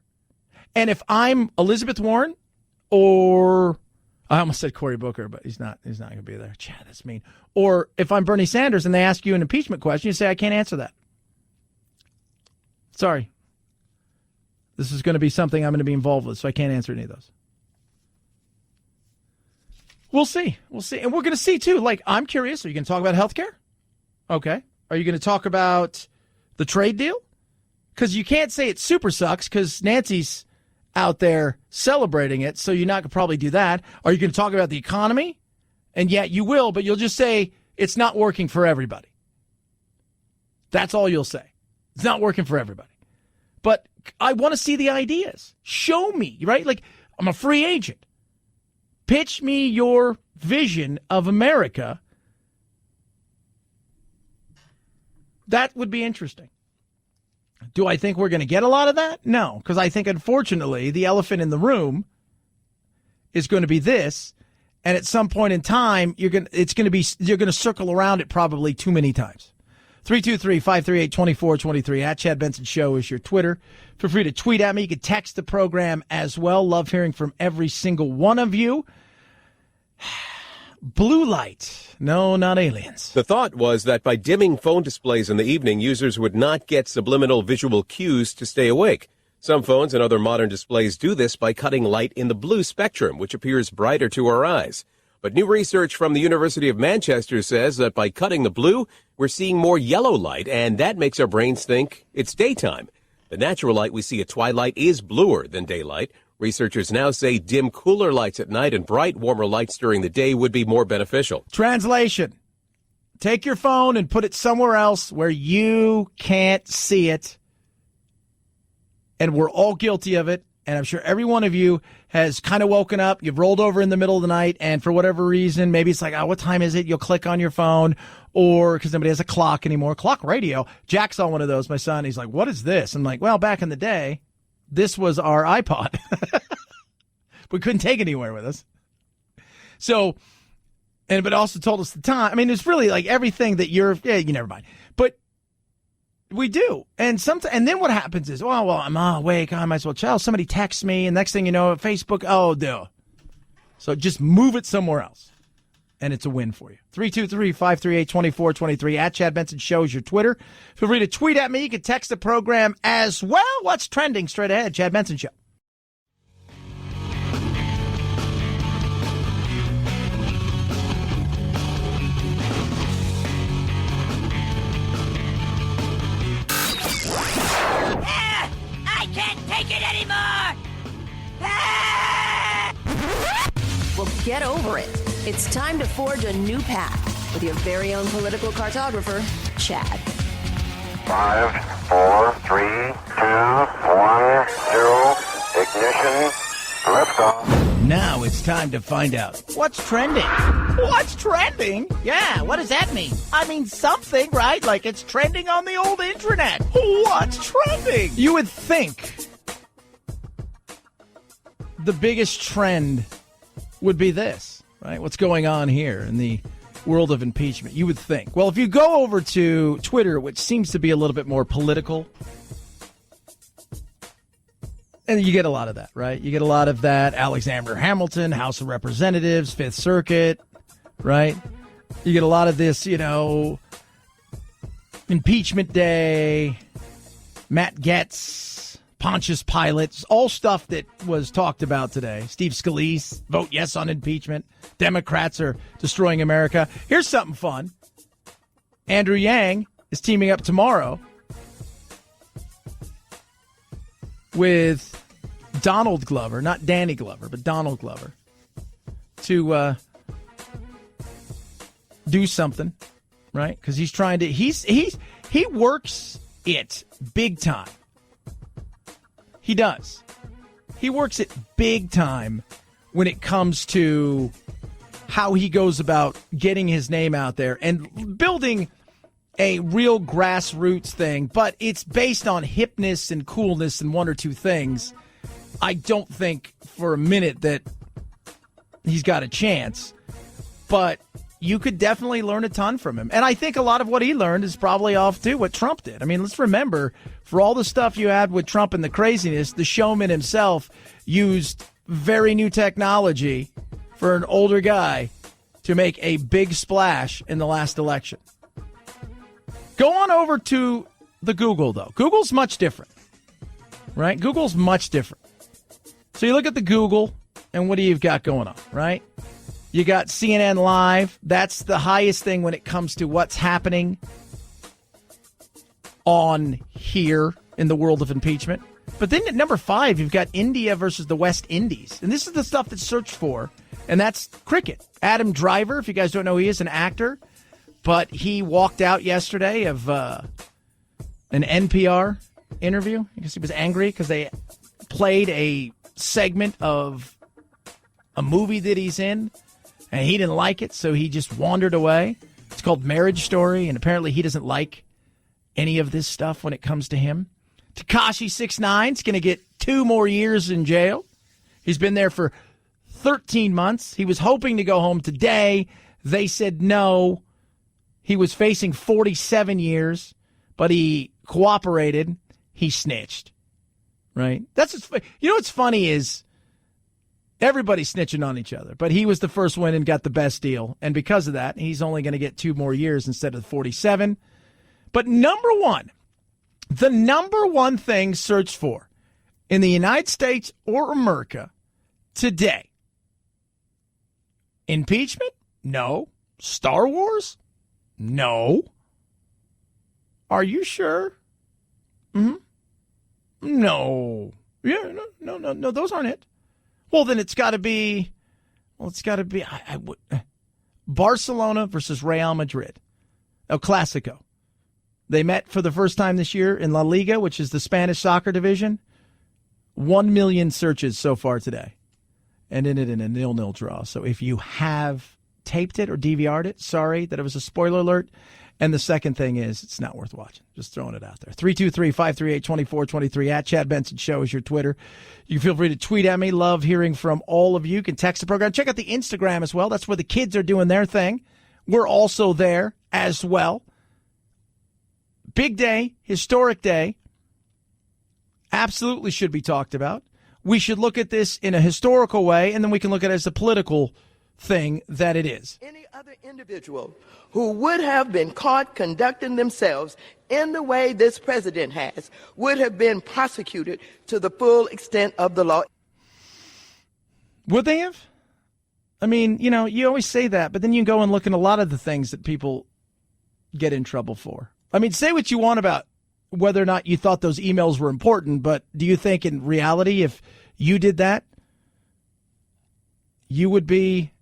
And if I'm Elizabeth Warren or I almost said Cory Booker, but he's not going to be there. Chad, that's mean. Or if I'm Bernie Sanders and they ask you an impeachment question, you say, I can't answer that. Sorry. This is going to be something I'm going to be involved with, so I can't answer any of those. We'll see. And we're going to see, too. Like, I'm curious. Are you going to talk about healthcare? Okay. Are you going to talk about the trade deal? Because you can't say it super sucks because Nancy's out there celebrating it, so you're not going to probably do that. Are you going to talk about the economy? And yet you will, but you'll just say it's not working for everybody. That's all you'll say. It's not working for everybody. But I want to see the ideas. Show me, right? Like, I'm a free agent. Pitch me your vision of America. That would be interesting. Do I think we're going to get a lot of that? No, because I think, unfortunately, the elephant in the room is going to be this, and at some point in time, you're going to circle around it probably too many times. 323-538-2423 at Chad Benson Show is your Twitter. Feel free to tweet at me. You can text the program as well. Love hearing from every single one of you. Blue light. No, not aliens. The thought was that by dimming phone displays in the evening, users would not get subliminal visual cues to stay awake. Some phones and other modern displays do this by cutting light in the blue spectrum, which appears brighter to our eyes. But new research from the University of Manchester says that by cutting the blue, we're seeing more yellow light, and that makes our brains think it's daytime. The natural light we see at twilight is bluer than daylight. Researchers now say dim, cooler lights at night and bright, warmer lights during the day would be more beneficial. Translation. Take your phone and put it somewhere else where you can't see it. And we're all guilty of it. And I'm sure every one of you has kind of woken up. You've rolled over in the middle of the night. And for whatever reason, maybe it's like, oh, what time is it? You'll click on your phone. Or because nobody has a clock anymore. Clock radio. Jack saw one of those, my son. He's like, what is this? I'm like, well, back in the day, this was our iPod. We couldn't take it anywhere with us. So, but also told us the time. I mean, it's really like everything that you never mind. But we do. And then what happens is, well, I'm awake. I might as well chill. Somebody texts me, and next thing you know, Facebook, duh. So just move it somewhere else. And it's a win for you. 323-538-2423 at Chad Benson Show is your Twitter. Feel free to tweet at me. You can text the program as well. What's trending straight ahead? Chad Benson Show. I can't take it anymore! Well, get over it. It's time to forge a new path with your very own political cartographer, Chad. 5, 4, 3, 2, 1, 0, ignition, liftoff. Now it's time to find out what's trending. What's trending? Yeah, what does that mean? I mean something, right? Like it's trending on the old internet. What's trending? You would think the biggest trend would be this. Right? What's going on here in the world of impeachment? You would think. Well, if you go over to Twitter, which seems to be a little bit more political, and you get a lot of that, right? You get a lot of that. Alexander Hamilton, House of Representatives, Fifth Circuit, right? You get a lot of this, impeachment day, Matt Gaetz, Pontius Pilate, all stuff that was talked about today. Steve Scalise, vote yes on impeachment. Democrats are destroying America. Here's something fun. Andrew Yang is teaming up tomorrow with Donald Glover, not Danny Glover, but Donald Glover, to do something, right? Because he's trying to, he works it big time. He does. He works it big time when it comes to how he goes about getting his name out there and building a real grassroots thing, but it's based on hipness and coolness and one or two things. I don't think for a minute that he's got a chance, but you could definitely learn a ton from him. And I think a lot of what he learned is probably off, too, what Trump did. I mean, let's remember, for all the stuff you had with Trump and the craziness, the showman himself used very new technology for an older guy to make a big splash in the last election. Go on over to the Google, though. Google's much different, right? Google's much different. So you look at the Google, and what do you got going on, right? You got CNN Live. That's the highest thing when it comes to what's happening on here in the world of impeachment. But then at number 5, you've got India versus the West Indies. And this is the stuff that's searched for, and that's cricket. Adam Driver, if you guys don't know, he is an actor, but he walked out yesterday of an NPR interview. I guess he was angry because they played a segment of a movie that he's in, and he didn't like it, so he just wandered away. It's called Marriage Story, and apparently he doesn't like any of this stuff when it comes to him. Tekashi 6ix9ine is going to get 2 more years in jail. He's been there for 13 months. He was hoping to go home today. They said no. He was facing 47 years, but he cooperated. He snitched, right? You know what's funny is everybody's snitching on each other, but he was the first one and got the best deal. And because of that, he's only going to get 2 more years instead of 47. But the number one thing searched for in the United States or America today, impeachment? No. Star Wars? No. Are you sure? No. Yeah, no, those aren't it. Well, then it's got to be, Barcelona versus Real Madrid. El Clasico. They met for the first time this year in La Liga, which is the Spanish soccer division. 1 million searches so far today. And in it in a 0-0 draw. So if you have taped it or DVR'd it, sorry that it was a spoiler alert. And the second thing is it's not worth watching. Just throwing it out there. 323-538-2423 at Chad Benson Show is your Twitter. You can feel free to tweet at me. Love hearing from all of you. You can text the program. Check out the Instagram as well. That's where the kids are doing their thing. We're also there as well. Big day, historic day. Absolutely should be talked about. We should look at this in a historical way, and then we can look at it as a political thing that it is. Any other individual who would have been caught conducting themselves in the way this president has would have been prosecuted to the full extent of the law. Would they have? I mean, you always say that, but then you go and look at a lot of the things that people get in trouble for. I mean, say what you want about whether or not you thought those emails were important, but do you think in reality, if you did that, you would be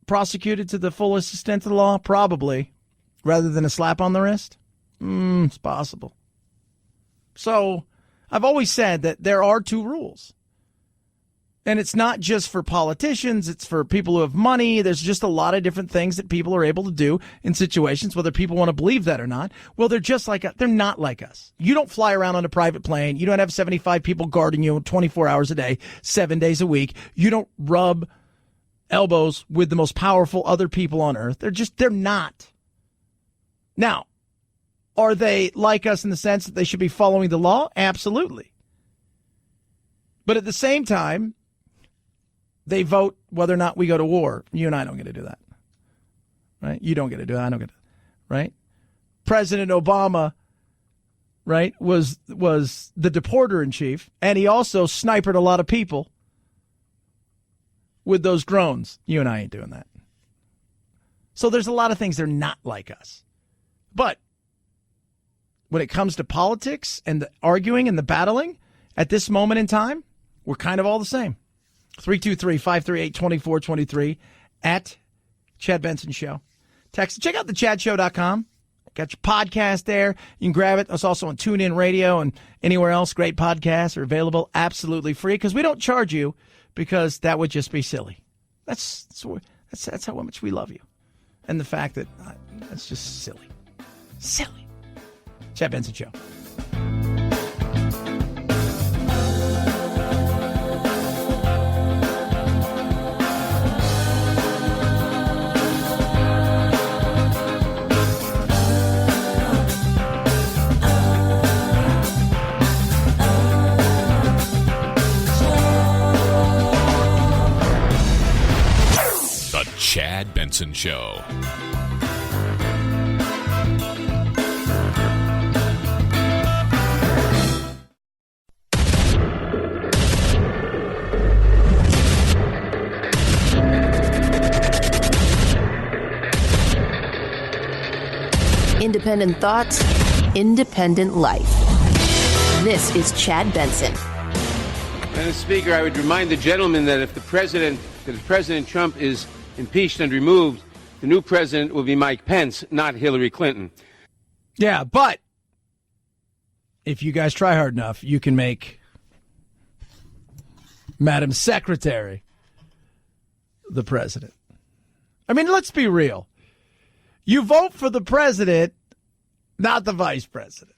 prosecuted to the fullest extent of the law? Probably. Rather than a slap on the wrist? It's possible. So I've always said that there are 2 rules. And it's not just for politicians. It's for people who have money. There's just a lot of different things that people are able to do in situations, whether people want to believe that or not. Well, they're just like us. They're not like us. You don't fly around on a private plane. You don't have 75 people guarding you 24 hours a day, 7 days a week. You don't rub elbows with the most powerful other people on earth. They're not. Now, are they like us in the sense that they should be following the law? Absolutely. But at the same time, they vote whether or not we go to war. You and I don't get to do that. Right? You don't get to do that. I don't get to. Right? President Obama, right, was the deporter in chief, and he also sniped a lot of people with those drones. You and I ain't doing that. So there's a lot of things they're not like us. But when it comes to politics and the arguing and the battling at this moment in time, we're kind of all the same. 323-538-2423 at Chad Benson Show. Text. Check out thechadshow.com. Got your podcast there. You can grab it. It's also on TuneIn Radio and anywhere else. Great podcasts are available absolutely free because we don't charge you because that would just be silly. That's how much we love you. And the fact that that's just silly. Silly. Chad Benson Show. Chad Benson Show. Independent thoughts, independent life. This is Chad Benson. Madam Speaker, I would remind the gentleman that if President Trump is impeached and removed, the new president will be Mike Pence, not Hillary Clinton. Yeah, but if you guys try hard enough, you can make Madam Secretary the president. I mean, let's be real. You vote for the president, not the vice president.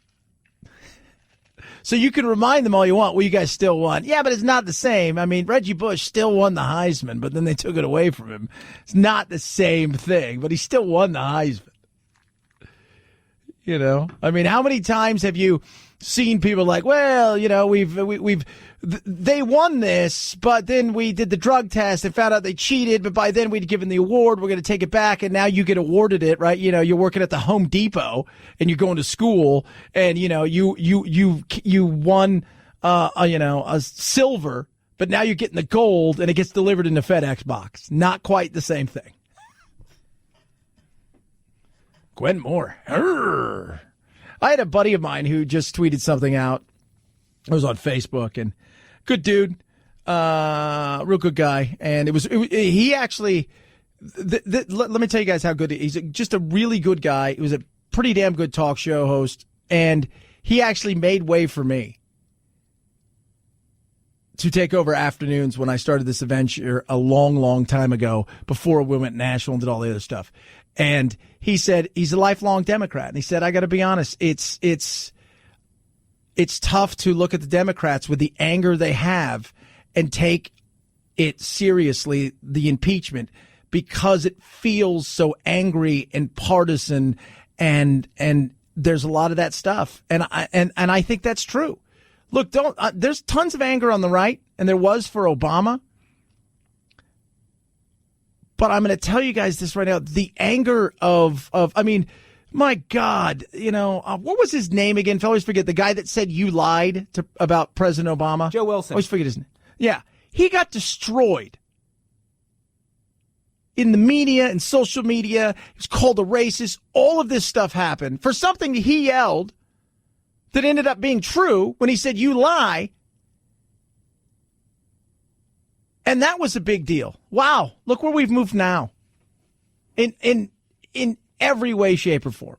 So you can remind them all you want. Well, you guys still won. Yeah, but it's not the same. I mean, Reggie Bush still won the Heisman, but then they took it away from him. It's not the same thing, but he still won the Heisman. You know, I mean, how many times have you seen people like, well, you know, they won this, but then we did the drug test and found out they cheated, but by then we'd given the award, we're going to take it back, and now you get awarded it, right? You know, you're working at the Home Depot and you're going to school, and you know, you won, a silver, but now you're getting the gold, and it gets delivered in the FedEx box. Not quite the same thing. Gwen Moore. Arr. I had a buddy of mine who just tweeted something out. It was on Facebook, and good dude, real good guy. And he actually, let me tell you guys how good he's just a really good guy. He was a pretty damn good talk show host, and he actually made way for me to take over afternoons when I started this adventure a long, long time ago, before we went national and did all the other stuff. And he said he's a lifelong Democrat. And he said, I got to be honest, it's tough to look at the Democrats with the anger they have and take it seriously, the impeachment, because it feels so angry and partisan, and there's a lot of that stuff. And I think that's true. Look, there's tons of anger on the right, and there was for Obama. But I'm going to tell you guys this right now. The anger of I mean, my God, you know, what was his name again? I always forget. The guy that said you lied about President Obama. Joe Wilson. Always forget his name. Yeah. He got destroyed in the media and social media. He was called a racist. All of this stuff happened for something he yelled that ended up being true when he said you lie. And that was a big deal. Wow, look where we've moved now. In every way, shape, or form.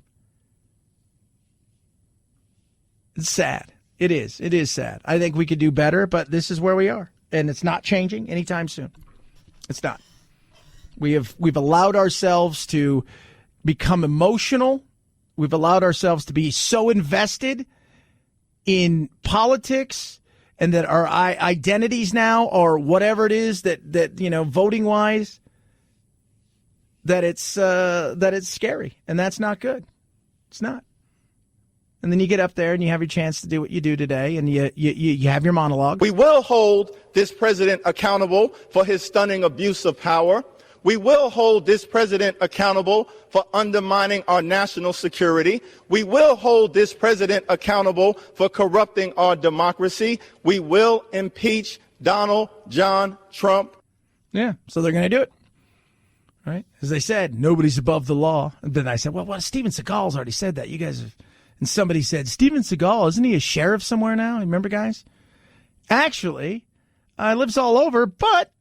It's sad. It is. It is sad. I think we could do better, but this is where we are. And it's not changing anytime soon. It's not. We've allowed ourselves to become emotional. We've allowed ourselves to be so invested in politics, and that our identities now are whatever it is that you know, voting wise, that it's scary, and that's not good. It's not. And then you get up there and you have your chance to do what you do today, and you have your monologue. We will hold this president accountable for his stunning abuse of power. We will hold this president accountable for undermining our national security. We will hold this president accountable for corrupting our democracy. We will impeach Donald John Trump. Yeah, so they're going to do it. Right? As they said, nobody's above the law. And then I said, well, Steven Seagal's already said that. You guys have... And somebody said, Steven Seagal, isn't he a sheriff somewhere now? Remember, guys? Actually, lives all over, but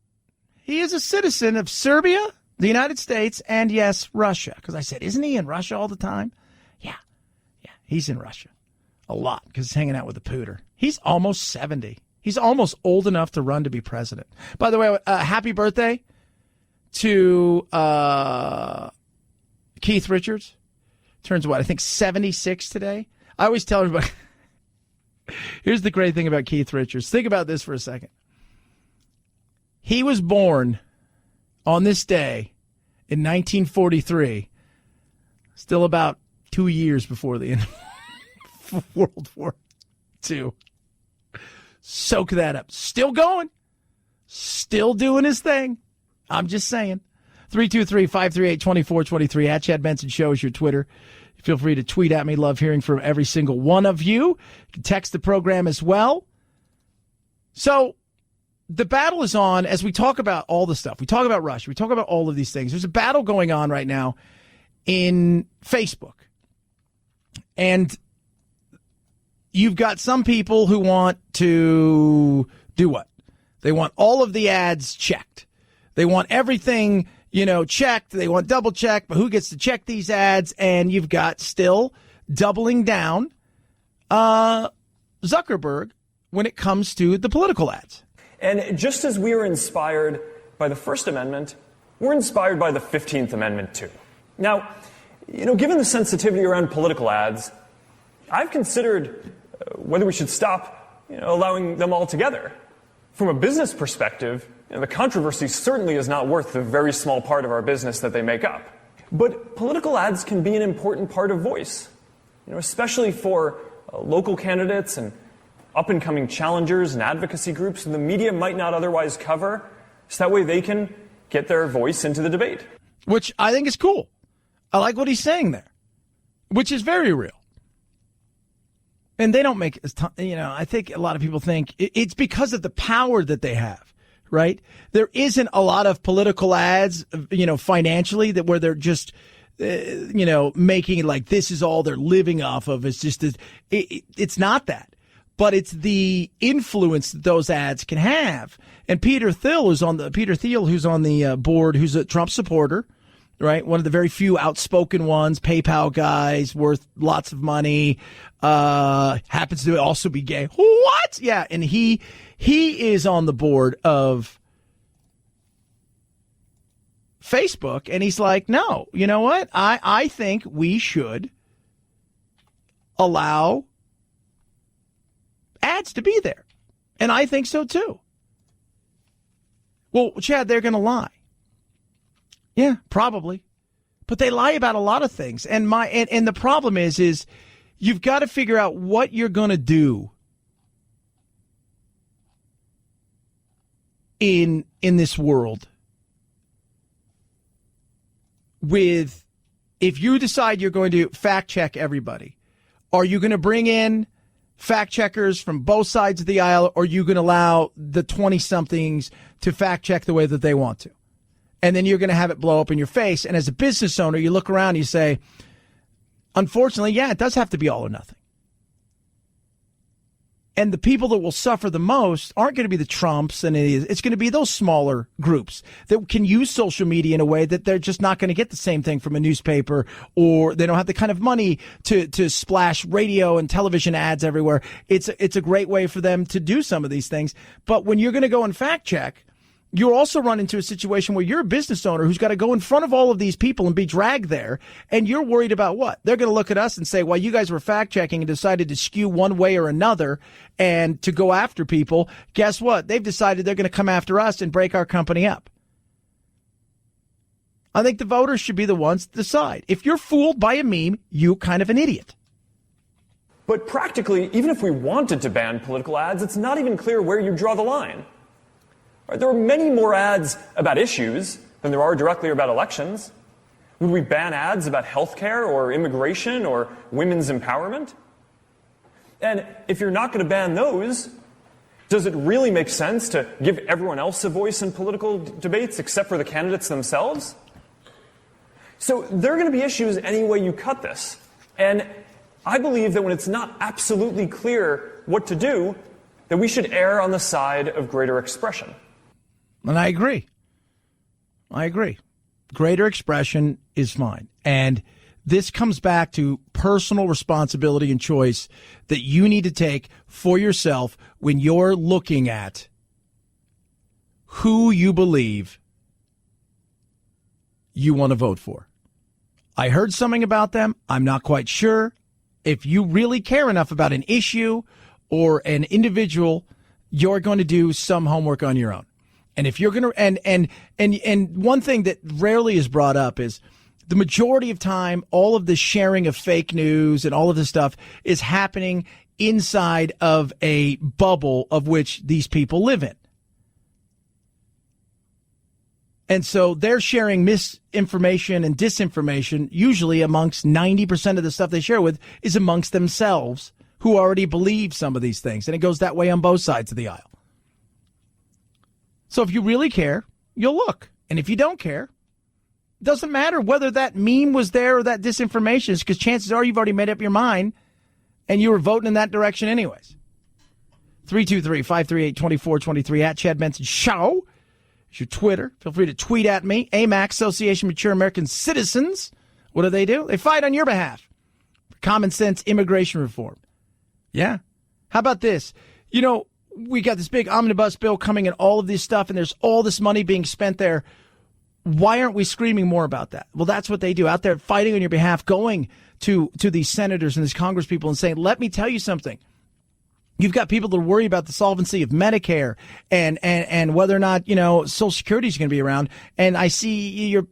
he is a citizen of Serbia, the United States, and, yes, Russia. Because I said, isn't he in Russia all the time? Yeah, he's in Russia a lot because he's hanging out with the pooter. He's almost 70. He's almost old enough to run to be president. By the way, happy birthday to Keith Richards. Turns what, I think 76 today. I always tell everybody, here's the great thing about Keith Richards. Think about this for a second. He was born on this day in 1943, still about 2 years before the end of World War II. Soak that up. Still going. Still doing his thing. I'm just saying. 323-538-2423. At Chad Benson Show is your Twitter. Feel free to tweet at me. Love hearing from every single one of you. You can text the program as well. So the battle is on as we talk about all the stuff. We talk about Russia. We talk about all of these things. There's a battle going on right now in Facebook. And you've got some people who want to do what? They want all of the ads checked. They want everything, checked. They want double checked, but who gets to check these ads? And you've got still doubling down Zuckerberg when it comes to the political ads. And just as we were inspired by the First Amendment, we're inspired by the 15th Amendment, too. Now, given the sensitivity around political ads, I've considered whether we should stop allowing them altogether. From a business perspective, the controversy certainly is not worth the very small part of our business that they make up. But political ads can be an important part of voice, especially for local candidates and up-and-coming challengers and advocacy groups the media might not otherwise cover, so that way they can get their voice into the debate. Which I think is cool. I like what he's saying there, which is very real. And they don't make, I think a lot of people think it's because of the power that they have, right? There isn't a lot of political ads, financially where they're just, making it like this is all they're living off of. It's just, it's not that. But it's the influence that those ads can have. And Peter Thiel, who's on the board, who's a Trump supporter, right? One of the very few outspoken ones, PayPal guys, worth lots of money, happens to also be gay. What? Yeah, and he is on the board of Facebook, and he's like, no, you know what? I think we should allow ads to be there. And I think so too. Well, Chad, they're going to lie. Yeah, probably. But they lie about a lot of things. And the problem is you've got to figure out what you're going to do in this world if you decide you're going to fact check everybody. Are you going to bring in fact checkers from both sides of the aisle, or are you going to allow the 20-somethings to fact check the way that they want to? And then you're going to have it blow up in your face. And as a business owner, you look around and you say, unfortunately, yeah, it does have to be all or nothing. And the people that will suffer the most aren't going to be the Trumps, and it's going to be those smaller groups that can use social media in a way that they're just not going to get the same thing from a newspaper, or they don't have the kind of money to splash radio and television ads everywhere. It's a great way for them to do some of these things. But when you're going to go and fact check, you also run into a situation where you're a business owner who's got to go in front of all of these people and be dragged there. And you're worried about what? They're going to look at us and say, well, you guys were fact checking and decided to skew one way or another and to go after people. Guess what? They've decided they're going to come after us and break our company up. I think the voters should be the ones to decide. If you're fooled by a meme, you're kind of an idiot. But practically, even if we wanted to ban political ads, it's not even clear where you draw the line. There are many more ads about issues than there are directly about elections. Would we ban ads about healthcare or immigration or women's empowerment? And if you're not going to ban those, does it really make sense to give everyone else a voice in political debates except for the candidates themselves? So there are going to be issues any way you cut this. And I believe that when it's not absolutely clear what to do, that we should err on the side of greater expression. And I agree. Greater expression is fine. And this comes back to personal responsibility and choice that you need to take for yourself when you're looking at who you believe you want to vote for. I heard something about them. I'm not quite sure. If you really care enough about an issue or an individual, you're going to do some homework on your own. And if you're going to, and one thing that rarely is brought up is the majority of time, all of the sharing of fake news and all of this stuff is happening inside of a bubble of which these people live in. And so they're sharing misinformation and disinformation, usually amongst 90% of the stuff they share with is amongst themselves who already believe some of these things. And it goes that way on both sides of the aisle. So if you really care, you'll look. And if you don't care, it doesn't matter whether that meme was there or that disinformation is, because chances are you've already made up your mind and you were voting in that direction anyways. 323-538-2423 at Chad Benson Show. It's your Twitter. Feel free to tweet at me. AMAC, Association of Mature American Citizens. What do? They fight on your behalf. For Common sense immigration reform. Yeah. How about this? You know, we got this big omnibus bill coming and all of this stuff, and there's all this money being spent there. Why aren't we screaming more about that? Well, that's what they do out there, fighting on your behalf, going to these senators and these congresspeople and saying, let me tell you something. You've got people that worry about the solvency of Medicare and whether or not, Social Security is going to be around. And I see you're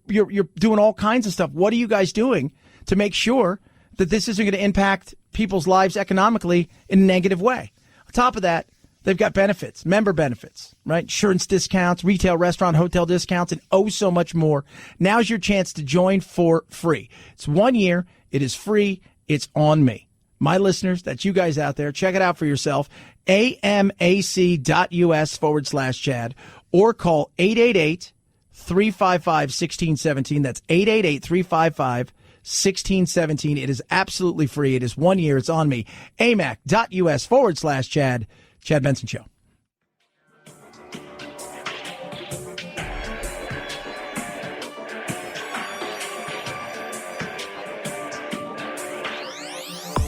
doing all kinds of stuff. What are you guys doing to make sure that this isn't going to impact people's lives economically in a negative way? On top of that, they've got benefits, member benefits, right? Insurance discounts, retail, restaurant, hotel discounts, and oh so much more. Now's your chance to join for free. It's 1 year. It is free. It's on me. My listeners, that's you guys out there. Check it out for yourself. amac.us/Chad or call 888-355-1617. That's 888-355-1617. It is absolutely free. It is 1 year. It's on me. amac.us/Chad. Chad Benson Show.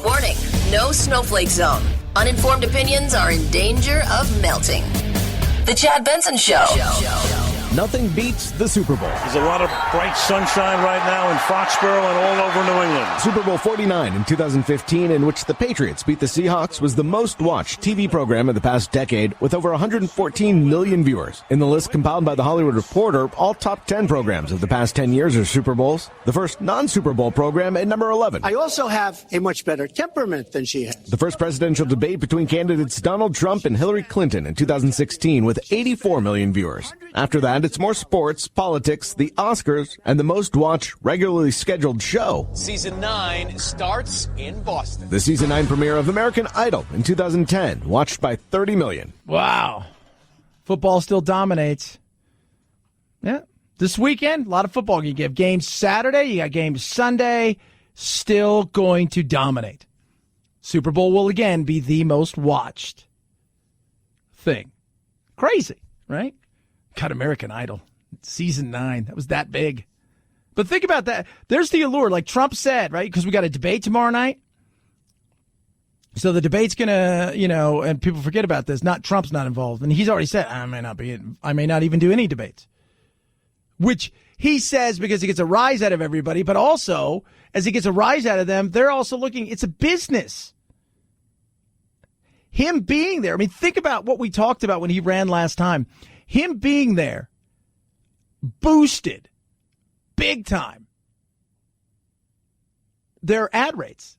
Warning, no snowflake zone. Uninformed opinions are in danger of melting. The Chad Benson Show. Nothing beats the Super Bowl. There's a lot of bright sunshine right now in Foxborough and all over New England. Super Bowl 49 in 2015, in which the Patriots beat the Seahawks, was the most watched TV program of the past decade, with over 114 million viewers. In the list compiled by The Hollywood Reporter, all top 10 programs of the past 10 years are Super Bowls. The first non-Super Bowl program at number 11. I also have a much better temperament than she has. The first presidential debate between candidates Donald Trump and Hillary Clinton in 2016, with 84 million viewers. After that, it's more sports, politics, the Oscars, and the most watched regularly scheduled show. Season 9 starts in Boston. The Season 9 premiere of American Idol in 2010, watched by 30 million. Wow. Football still dominates. Yeah. This weekend, a lot of football. You have games Saturday, you got games Sunday, still going to dominate. Super Bowl will again be the most watched thing. Crazy, right? Got American Idol, Season 9. That was that big. But think about that. There's the allure, like Trump said, right? Because we got a debate tomorrow night. So the debate's going to, and people forget about this. Trump's not involved. And he's already said, I may not even do any debates. Which he says because he gets a rise out of everybody. But also, as he gets a rise out of them, they're also looking, it's a business. Him being there. I mean, think about what we talked about when he ran last time. Him being there boosted big time their ad rates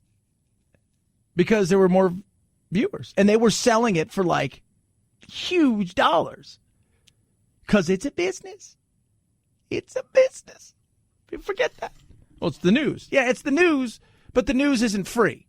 because there were more viewers and they were selling it for like huge dollars because it's a business. It's a business. People forget that. Well, it's the news. Yeah, it's the news, but the news isn't free.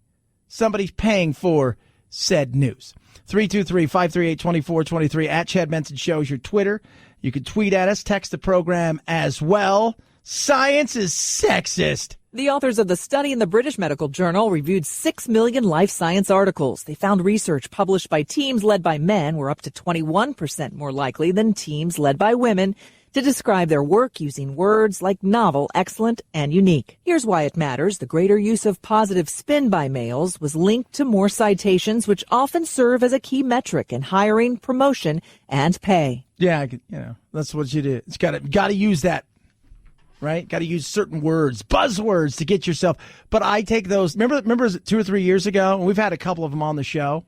Somebody's paying for said news. 323-538-2423 at Chad Benson Show is your Twitter. You can tweet at us, text the program as well. Science is sexist. The authors of the study in the British Medical Journal reviewed 6 million life science articles. They found research published by teams led by men were up to 21% more likely than teams led by women to describe their work using words like novel, excellent, and unique. Here's why it matters. The greater use of positive spin by males was linked to more citations, which often serve as a key metric in hiring, promotion, and pay. Yeah, that's what you do. It's got to use that, right? Got to use certain words, buzzwords to get yourself. But I take those. Remember 2 or 3 years ago, and we've had a couple of them on the show.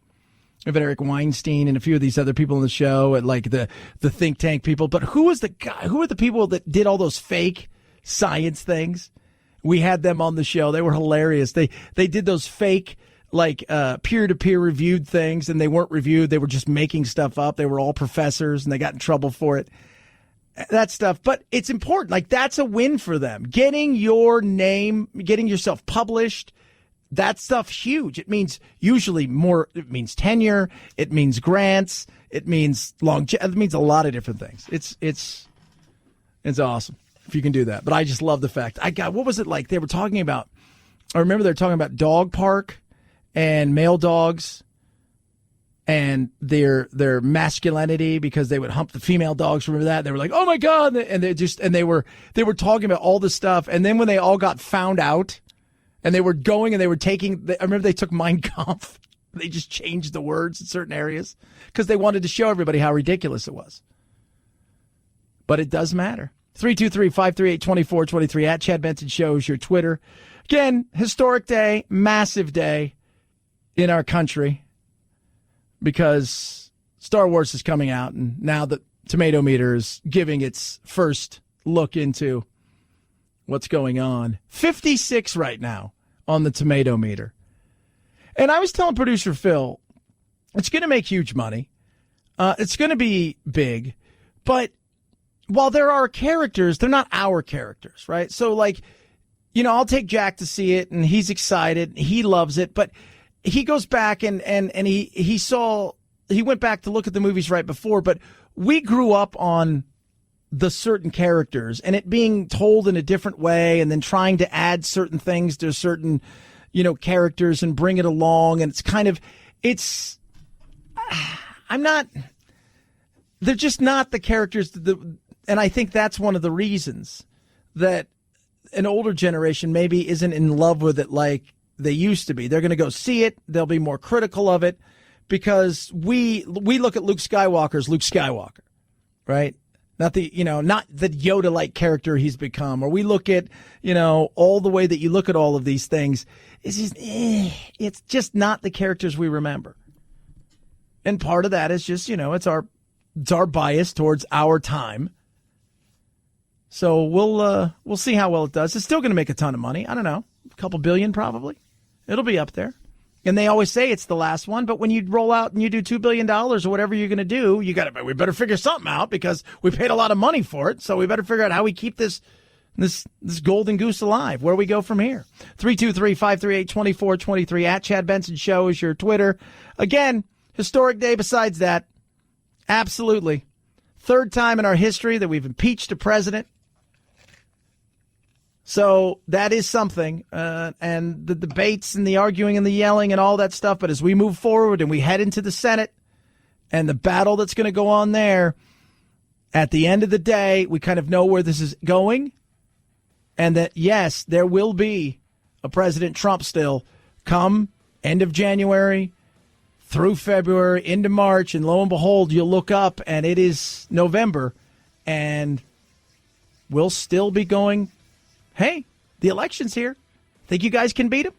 We've had Eric Weinstein and a few of these other people on the show, and like the think tank people. But who was the guy? Who were the people that did all those fake science things? We had them on the show. They were hilarious. They did those fake like peer-to-peer reviewed things, and they weren't reviewed. They were just making stuff up. They were all professors, and they got in trouble for it. That stuff. But it's important. Like, that's a win for them. Getting your name, getting yourself published. That stuff's huge. It means usually more. It means tenure. It means grants. It means longevity. It means a lot of different things. It's awesome if you can do that. But I just love the fact. What was it like? They were talking about. I remember they were talking about dog park and male dogs and their masculinity because they would hump the female dogs. Remember that? They were like, oh my God, and they were talking about all this stuff. And then when they all got found out. And they were going and they were taking, I remember they took Mein Kampf. They just changed the words in certain areas because they wanted to show everybody how ridiculous it was. But it does matter. 323-538-2423 at Chad Benson Show is your Twitter. Again, historic day, massive day in our country because Star Wars is coming out, and now the tomato meter is giving its first look into what's going on. 56 right now on the tomato meter. And I was telling producer Phil, it's going to make huge money. It's going to be big. But while there are characters, they're not our characters, right? So, like, you know, I'll take Jack to see it, and he's excited. He loves it. But he goes back and he went back to look at the movies right before. But we grew up on the certain characters and it being told in a different way and then trying to add certain things to certain, you know, characters and bring it along. And they're just not the characters. And I think that's one of the reasons that an older generation maybe isn't in love with it like they used to be. They're going to go see it. They'll be more critical of it because we look at Luke Skywalker as Luke Skywalker, right? Not the Yoda-like character he's become. Or we look at, you know, all the way that you look at all of these things. It's just not the characters we remember. And part of that is just, you know, it's our bias towards our time. So we'll see how well it does. It's still going to make a ton of money. I don't know, a couple billion probably. It'll be up there. And they always say it's the last one, but when you roll out and you do $2 billion or whatever you're going to do, we better figure something out because we paid a lot of money for it. So we better figure out how we keep this golden goose alive, where we go from here. 323-538-2423 at Chad Benson Show is your Twitter. Again, historic day besides that. Absolutely. Third time in our history that we've impeached a president. So that is something, and the debates and the arguing and the yelling and all that stuff. But as we move forward and we head into the Senate and the battle that's going to go on there, at the end of the day, we kind of know where this is going. And that, yes, there will be a President Trump still come end of January through February into March. And lo and behold, you'll look up and it is November and we'll still be going, hey, the election's here. Think you guys can beat him?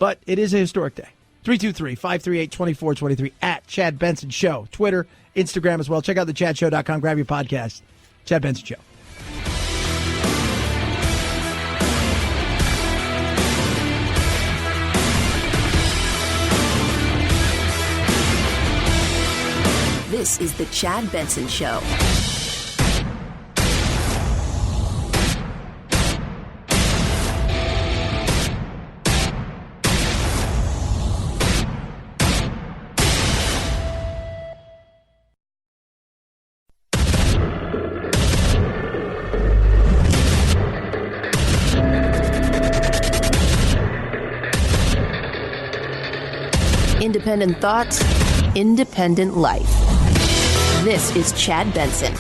But it is a historic day. 323-538-2423 at Chad Benson Show. Twitter, Instagram as well. Check out thechadshow.com. Grab your podcast. Chad Benson Show. This is the Chad Benson Show. Independent thoughts, independent life. This is Chad Benson.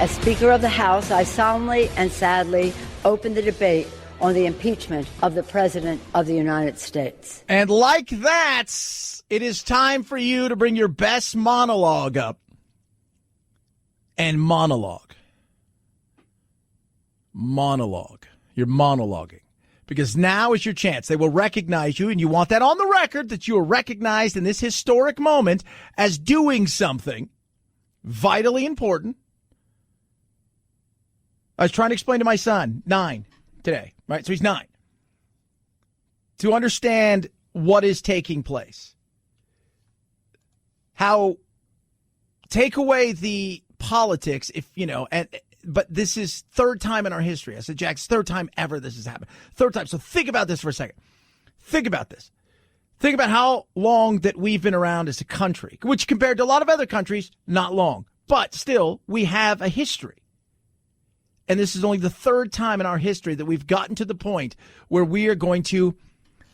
As Speaker of the House, I solemnly and sadly open the debate on the impeachment of the President of the United States. And like that, it is time for you to bring your best monologue up. And monologue. You're monologuing. Because now is your chance. They will recognize you, and you want that on the record, that you are recognized in this historic moment as doing something vitally important. I was trying to explain to my son, 9 today, right? So he's 9. To understand what is taking place. How take away the politics, if, you know, but this is third time in our history. I said, Jack's third time ever this has happened. Third time. So think about this for a second. Think about this. Think about how long that we've been around as a country, which compared to a lot of other countries, not long. But still, we have a history. And this is only the third time in our history that we've gotten to the point where we are going to,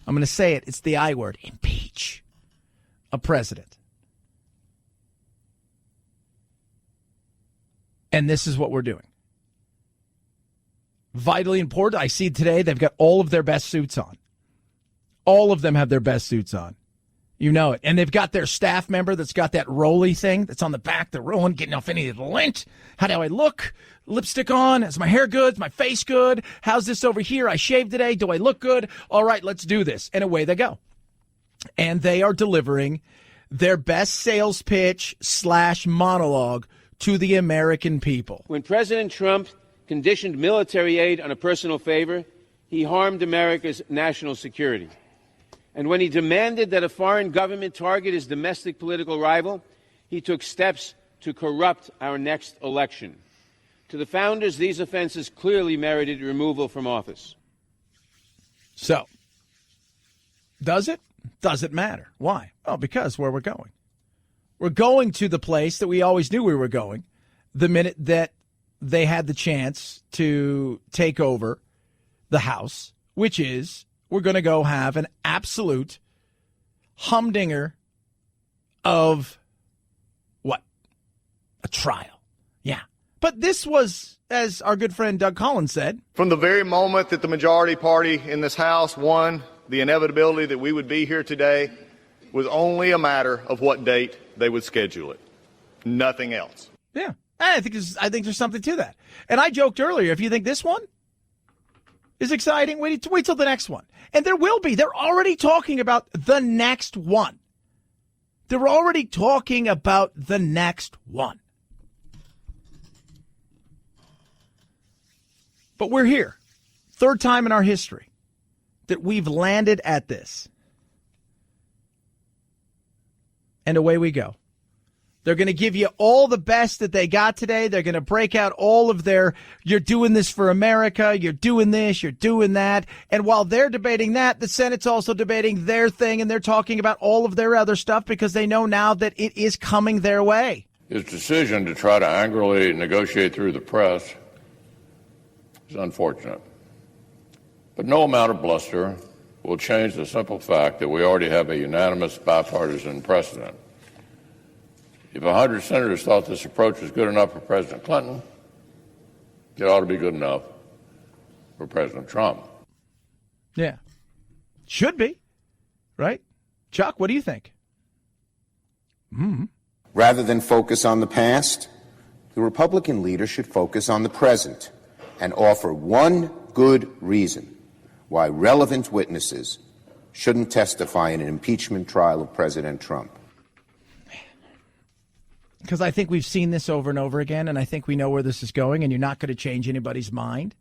I'm going to say it, it's the I word, impeach a president. And this is what we're doing. Vitally important. I see today they've got all of their best suits on. All of them have their best suits on. You know it. And they've got their staff member that's got that rolly thing that's on the back. They're rolling, getting off any of the lint. How do I look? Lipstick on? Is my hair good? Is my face good? How's this over here? I shaved today. Do I look good? All right, let's do this. And away they go. And they are delivering their best sales pitch / monologue to the American people. When President Trump conditioned military aid on a personal favor, he harmed America's national security. And when he demanded that a foreign government target his domestic political rival, he took steps to corrupt our next election. To the founders, these offenses clearly merited removal from office. So, does it? Does it matter? Why? Oh, because where we're going. We're going to the place that we always knew we were going the minute that they had the chance to take over the House, which is we're going to go have an absolute humdinger of what? A trial. Yeah. But this was, as our good friend Doug Collins said, from the very moment that the majority party in this House won, the inevitability that we would be here today was only a matter of what date they would schedule it. Nothing else. Yeah. I think there's something to that. And I joked earlier, if you think this one is exciting, wait till the next one. And there will be. They're already talking about the next one. They're already talking about the next one. But we're here. Third time in our history that we've landed at this. And away we go. They're going to give you all the best that they got today. They're going to break out all of their, you're doing this for America, you're doing this, you're doing that. And while they're debating that, the Senate's also debating their thing, and they're talking about all of their other stuff because they know now that it is coming their way. His decision to try to angrily negotiate through the press is unfortunate. But no amount of bluster will change the simple fact that we already have a unanimous bipartisan precedent. If 100 senators thought this approach was good enough for President Clinton, it ought to be good enough for President Trump. Yeah. Should be. Right? Chuck, what do you think? Rather than focus on the past, the Republican leader should focus on the present and offer one good reason why relevant witnesses shouldn't testify in an impeachment trial of President Trump. Because I think we've seen this over and over again, and I think we know where this is going, and you're not going to change anybody's mind.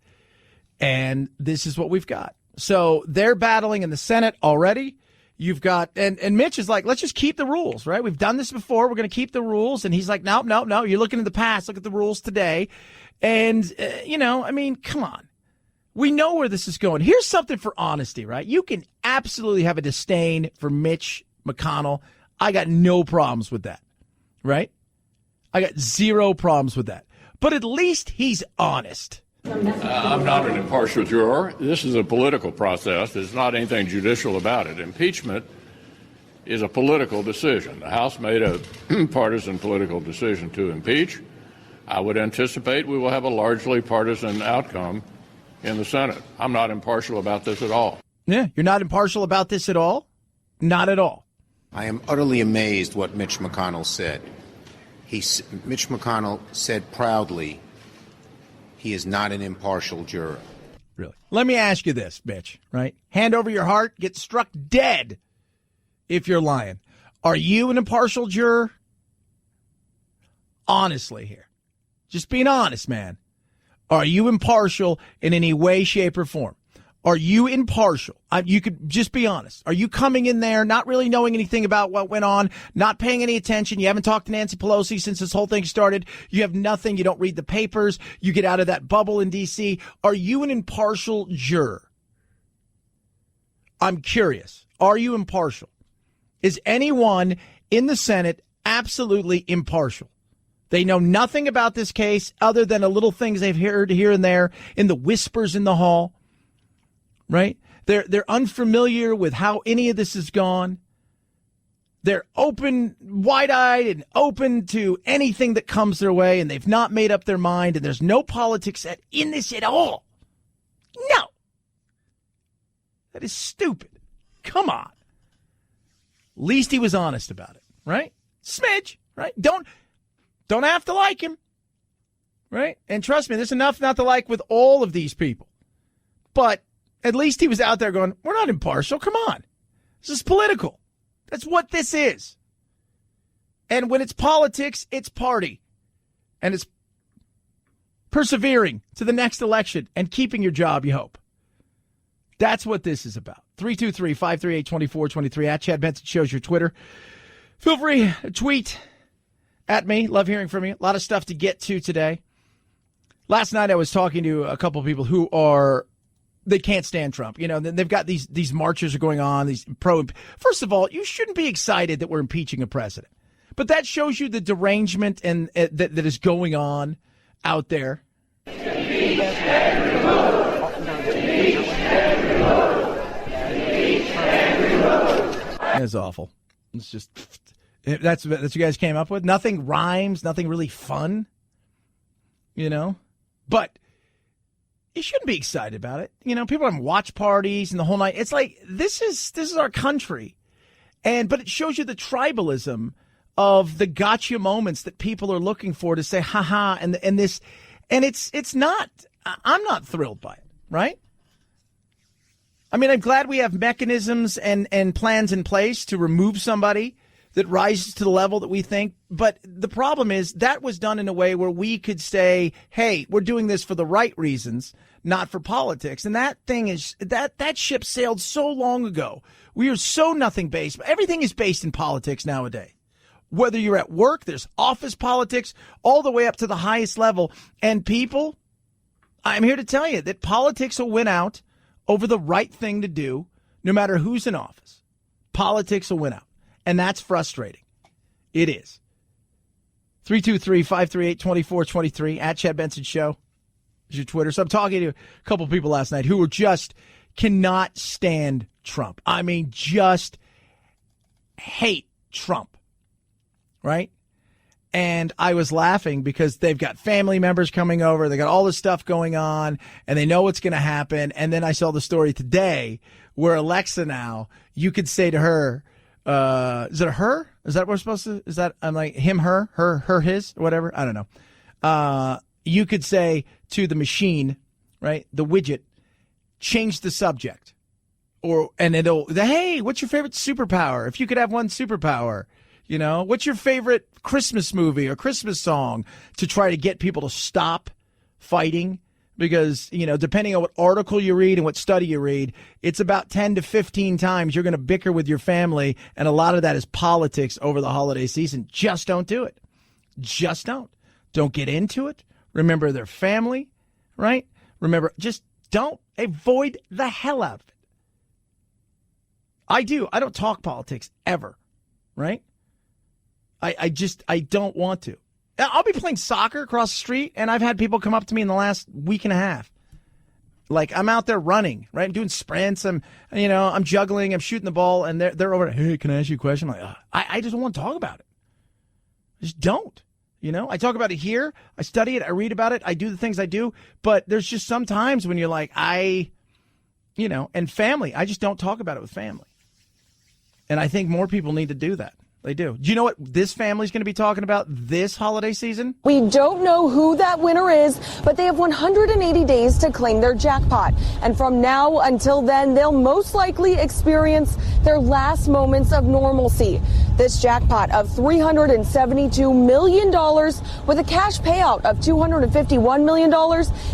And this is what we've got. So they're battling in the Senate already. You've got, and Mitch is like, let's just keep the rules, right? We've done this before. We're going to keep the rules. And he's like, no. You're looking in the past. Look at the rules today. And, come on. We know where this is going. Here's something for honesty, right? You can absolutely have a disdain for Mitch McConnell. I got no problems with that, right? I got zero problems with that. But at least he's honest. I'm not an impartial juror. This is a political process. There's not anything judicial about it. Impeachment is a political decision. The House made a partisan political decision to impeach. I would anticipate we will have a largely partisan outcome in the Senate. I'm not impartial about this at all. Yeah, you're not impartial about this at all? Not at all. I am utterly amazed what Mitch McConnell said. Mitch McConnell said proudly he is not an impartial juror. Really? Let me ask you this, Mitch, right? Hand over your heart, get struck dead if you're lying. Are you an impartial juror? Honestly here. Just being honest, man. Are you impartial in any way, shape, or form? Are you impartial? You could just be honest. Are you coming in there not really knowing anything about what went on, not paying any attention? You haven't talked to Nancy Pelosi since this whole thing started. You have nothing. You don't read the papers. You get out of that bubble in D.C. Are you an impartial juror? I'm curious. Are you impartial? Is anyone in the Senate absolutely impartial? They know nothing about this case other than a little things they've heard here and there in the whispers in the hall. Right? They're unfamiliar with how any of this has gone. They're open, wide-eyed and open to anything that comes their way, and they've not made up their mind, and there's no politics in this at all. No. That is stupid. Come on. At least he was honest about it, right? Smidge, right? Don't have to like him, right? And trust me, there's enough not to like with all of these people. But at least he was out there going, we're not impartial. Come on. This is political. That's what this is. And when it's politics, it's party. And it's persevering to the next election and keeping your job, you hope. That's what this is about. 323-538-2423 at Chad Benson Show's your Twitter. Feel free to tweet at me. Love hearing from you. A lot of stuff to get to today. Last night I was talking to a couple of people who they can't stand Trump. You know, they've got these marches are going on, First of all, you shouldn't be excited that we're impeaching a president. But that shows you the derangement and that is going on out there. That's awful. It's just that's what you guys came up with. Nothing rhymes, nothing really fun, you know. But you shouldn't be excited about it. You know, people have watch parties and the whole night. It's like this is our country, but it shows you the tribalism of the gotcha moments that people are looking for to say haha and it's not. I'm not thrilled by it, right? I mean, I'm glad we have mechanisms and plans in place to remove somebody that rises to the level that we think. But the problem is that was done in a way where we could say, hey, we're doing this for the right reasons, not for politics. And that thing is that ship sailed so long ago. We are so nothing based. Everything is based in politics nowadays. Whether you're at work, there's office politics all the way up to the highest level. And people, I'm here to tell you that politics will win out over the right thing to do, no matter who's in office. Politics will win out. And that's frustrating. It is. 323-538-2423 at Chad Benson Show is your Twitter. So I'm talking to a couple of people last night who were just cannot stand Trump. I mean, just hate Trump. Right? And I was laughing because they've got family members coming over. They got all this stuff going on and they know what's going to happen. And then I saw the story today where Alexa now, you could say to her, is it a her? Is that what we're supposed to? Is that I'm like him, her, his, whatever? I don't know. You could say to the machine, right? The widget, change the subject and hey, what's your favorite superpower? If you could have one superpower. You know, what's your favorite Christmas movie or Christmas song to try to get people to stop fighting? Because, you know, depending on what article you read and what study you read, it's about 10 to 15 times you're going to bicker with your family. And a lot of that is politics over the holiday season. Just don't do it. Just don't. Don't get into it. Remember their family, right? Remember, just don't. Avoid the hell out of it. I don't talk politics ever, right? I don't want to. I'll be playing soccer across the street, and I've had people come up to me in the last week and a half. Like, I'm out there running, right? I'm doing sprints. I'm juggling. I'm shooting the ball, and they're over. Hey, can I ask you a question? I'm like, I just don't want to talk about it. I just don't. You know, I talk about it here. I study it. I read about it. I do the things I do. But there's just some times when you're like, and family. I just don't talk about it with family. And I think more people need to do that. They do. Do you know what this family's going to be talking about this holiday season? We don't know who that winner is, but they have 180 days to claim their jackpot. And from now until then, they'll most likely experience their last moments of normalcy. This jackpot of $372 million with a cash payout of $251 million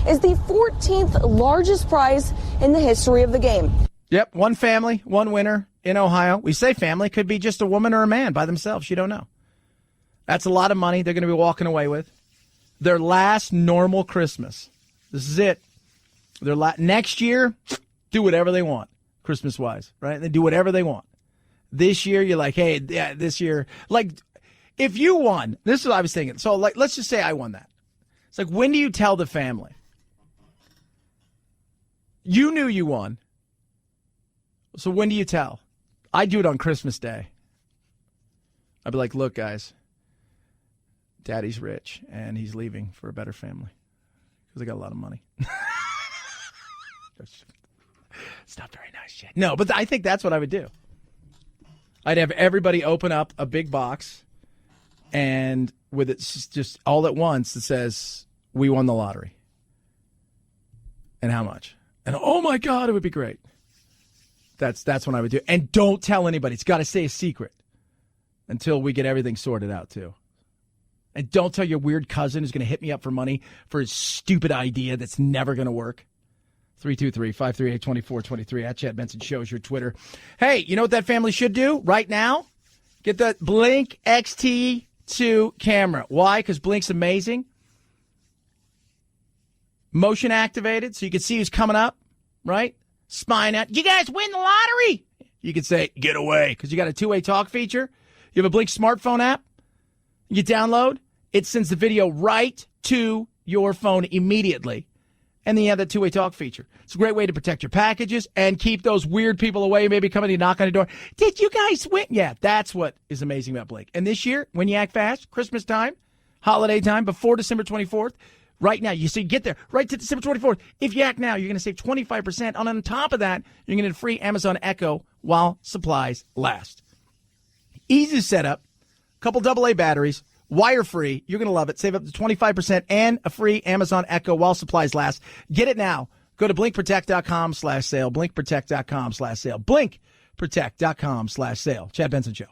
is the 14th largest prize in the history of the game. Yep, one family, one winner. In Ohio, we say family could be just a woman or a man by themselves. You don't know. That's a lot of money they're going to be walking away with. Their last normal Christmas. This is it. Next year, do whatever they want, Christmas-wise, right? They do whatever they want. This year, you're like, hey, yeah, this year. Like, if you won, this is what I was thinking. So, like, let's just say I won that. It's like, when do you tell the family? You knew you won. So when do you tell? I do it on Christmas Day. I'd be like, look, guys, Daddy's rich, and he's leaving for a better family because they got a lot of money. It's not very nice, Chad. No, but I think that's what I would do. I'd have everybody open up a big box, and with it just all at once, it says, we won the lottery. And how much? And oh my God, it would be great. That's what I would do. And don't tell anybody. It's got to stay a secret until we get everything sorted out, too. And don't tell your weird cousin who's going to hit me up for money for his stupid idea that's never going to work. 323-538-2423 at Chad Benson Show is your Twitter. Hey, you know what that family should do right now? Get the Blink XT2 camera. Why? Because Blink's amazing. Motion activated, so you can see who's coming up, right? Spying out. You guys win the lottery. You can say, get away, because you got a two-way talk feature. You have a Blink smartphone app. You download. It sends the video right to your phone immediately. And then you have that two-way talk feature. It's a great way to protect your packages and keep those weird people away, maybe coming to knock on your door. Did you guys win? Yeah, that's what is amazing about Blink. And this year, when you act fast, Christmas time, holiday time, before December 24th, right now, you see, get there, right to December 24th. If you act now, you're going to save 25%. And on top of that, you're going to get a free Amazon Echo while supplies last. Easy setup, couple AA batteries, wire-free. You're going to love it. Save up to 25% and a free Amazon Echo while supplies last. Get it now. Go to blinkprotect.com/sale. Blinkprotect.com/sale. Blinkprotect.com/sale. Chad Benson Show.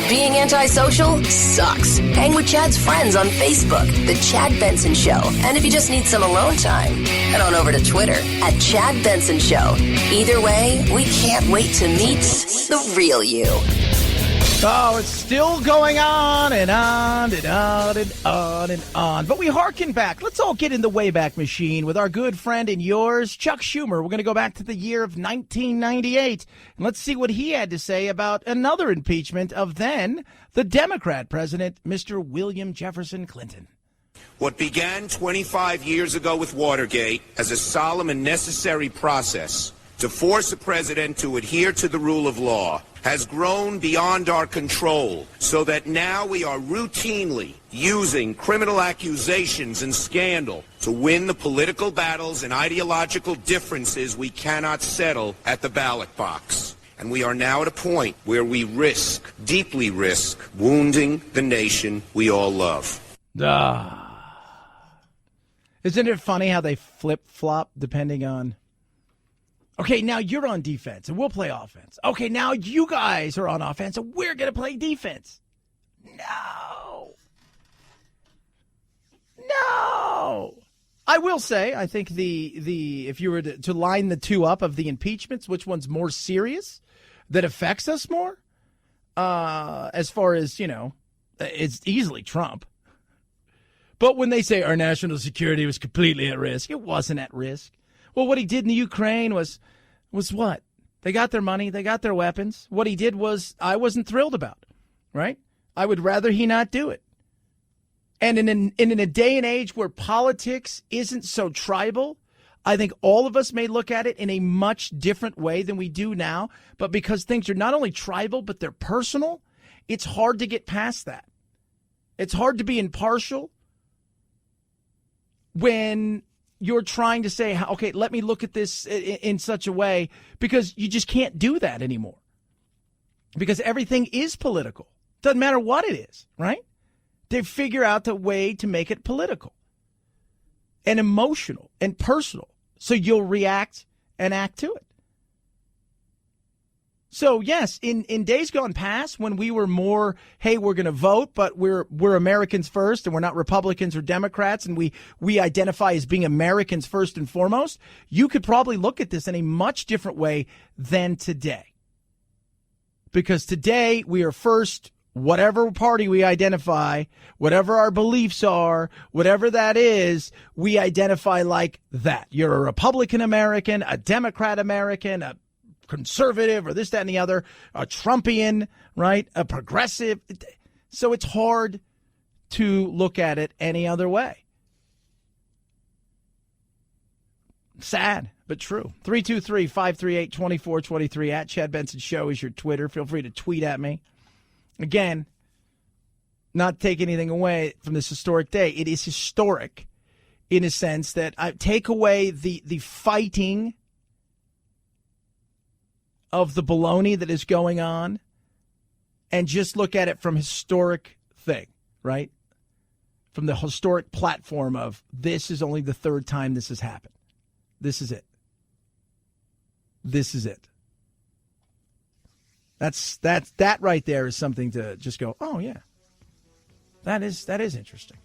Being antisocial sucks. Hang with Chad's friends on Facebook, The Chad Benson Show. And if you just need some alone time, head on over to Twitter at Chad Benson Show. Either way, we can't wait to meet the real you. Oh, it's still going on and on and on and on and on. But we hearken back. Let's all get in the Wayback Machine with our good friend and yours, Chuck Schumer. We're going to go back to the year of 1998. And let's see what he had to say about another impeachment of then the Democrat president, Mr. William Jefferson Clinton. What began 25 years ago with Watergate as a solemn and necessary process to force a president to adhere to the rule of law has grown beyond our control, so that now we are routinely using criminal accusations and scandal to win the political battles and ideological differences we cannot settle at the ballot box. And we are now at a point where we deeply risk, wounding the nation we all love. Isn't it funny how they flip-flop depending on... Okay, now you're on defense, and we'll play offense. Okay, now you guys are on offense, and we're going to play defense. No. I will say, I think the if you were to line the two up of the impeachments, which one's more serious, that affects us more, as far as, it's easily Trump. But when they say our national security was completely at risk, it wasn't at risk. Well, what he did in the Ukraine was what? They got their money. They got their weapons. What he did was I wasn't thrilled about, right? I would rather he not do it. And in a day and age where politics isn't so tribal, I think all of us may look at it in a much different way than we do now. But because things are not only tribal, but they're personal, it's hard to get past that. It's hard to be impartial when you're trying to say, okay, let me look at this in such a way, because you just can't do that anymore. Because everything is political. Doesn't matter what it is, right? They figure out the way to make it political and emotional and personal. So you'll react and act to it. So, yes, in days gone past, when we were more, hey, we're going to vote, but we're Americans first, and we're not Republicans or Democrats, and we identify as being Americans first and foremost, you could probably look at this in a much different way than today. Because today we are first, whatever party we identify, whatever our beliefs are, whatever that is, we identify like that. You're a Republican American, a Democrat American, a conservative, or this, that, and the other, a Trumpian, right? A progressive. So it's hard to look at it any other way. Sad, but true. 323-538-2423 at Chad Benson Show is your Twitter. Feel free to tweet at me. Again, not take anything away from this historic day. It is historic in a sense that I take away the fighting of the baloney that is going on and just look at it from historic thing, right? From the historic platform of this is only the third time this has happened. This is it. This is it. That right there is something to just go, oh, yeah. That is interesting.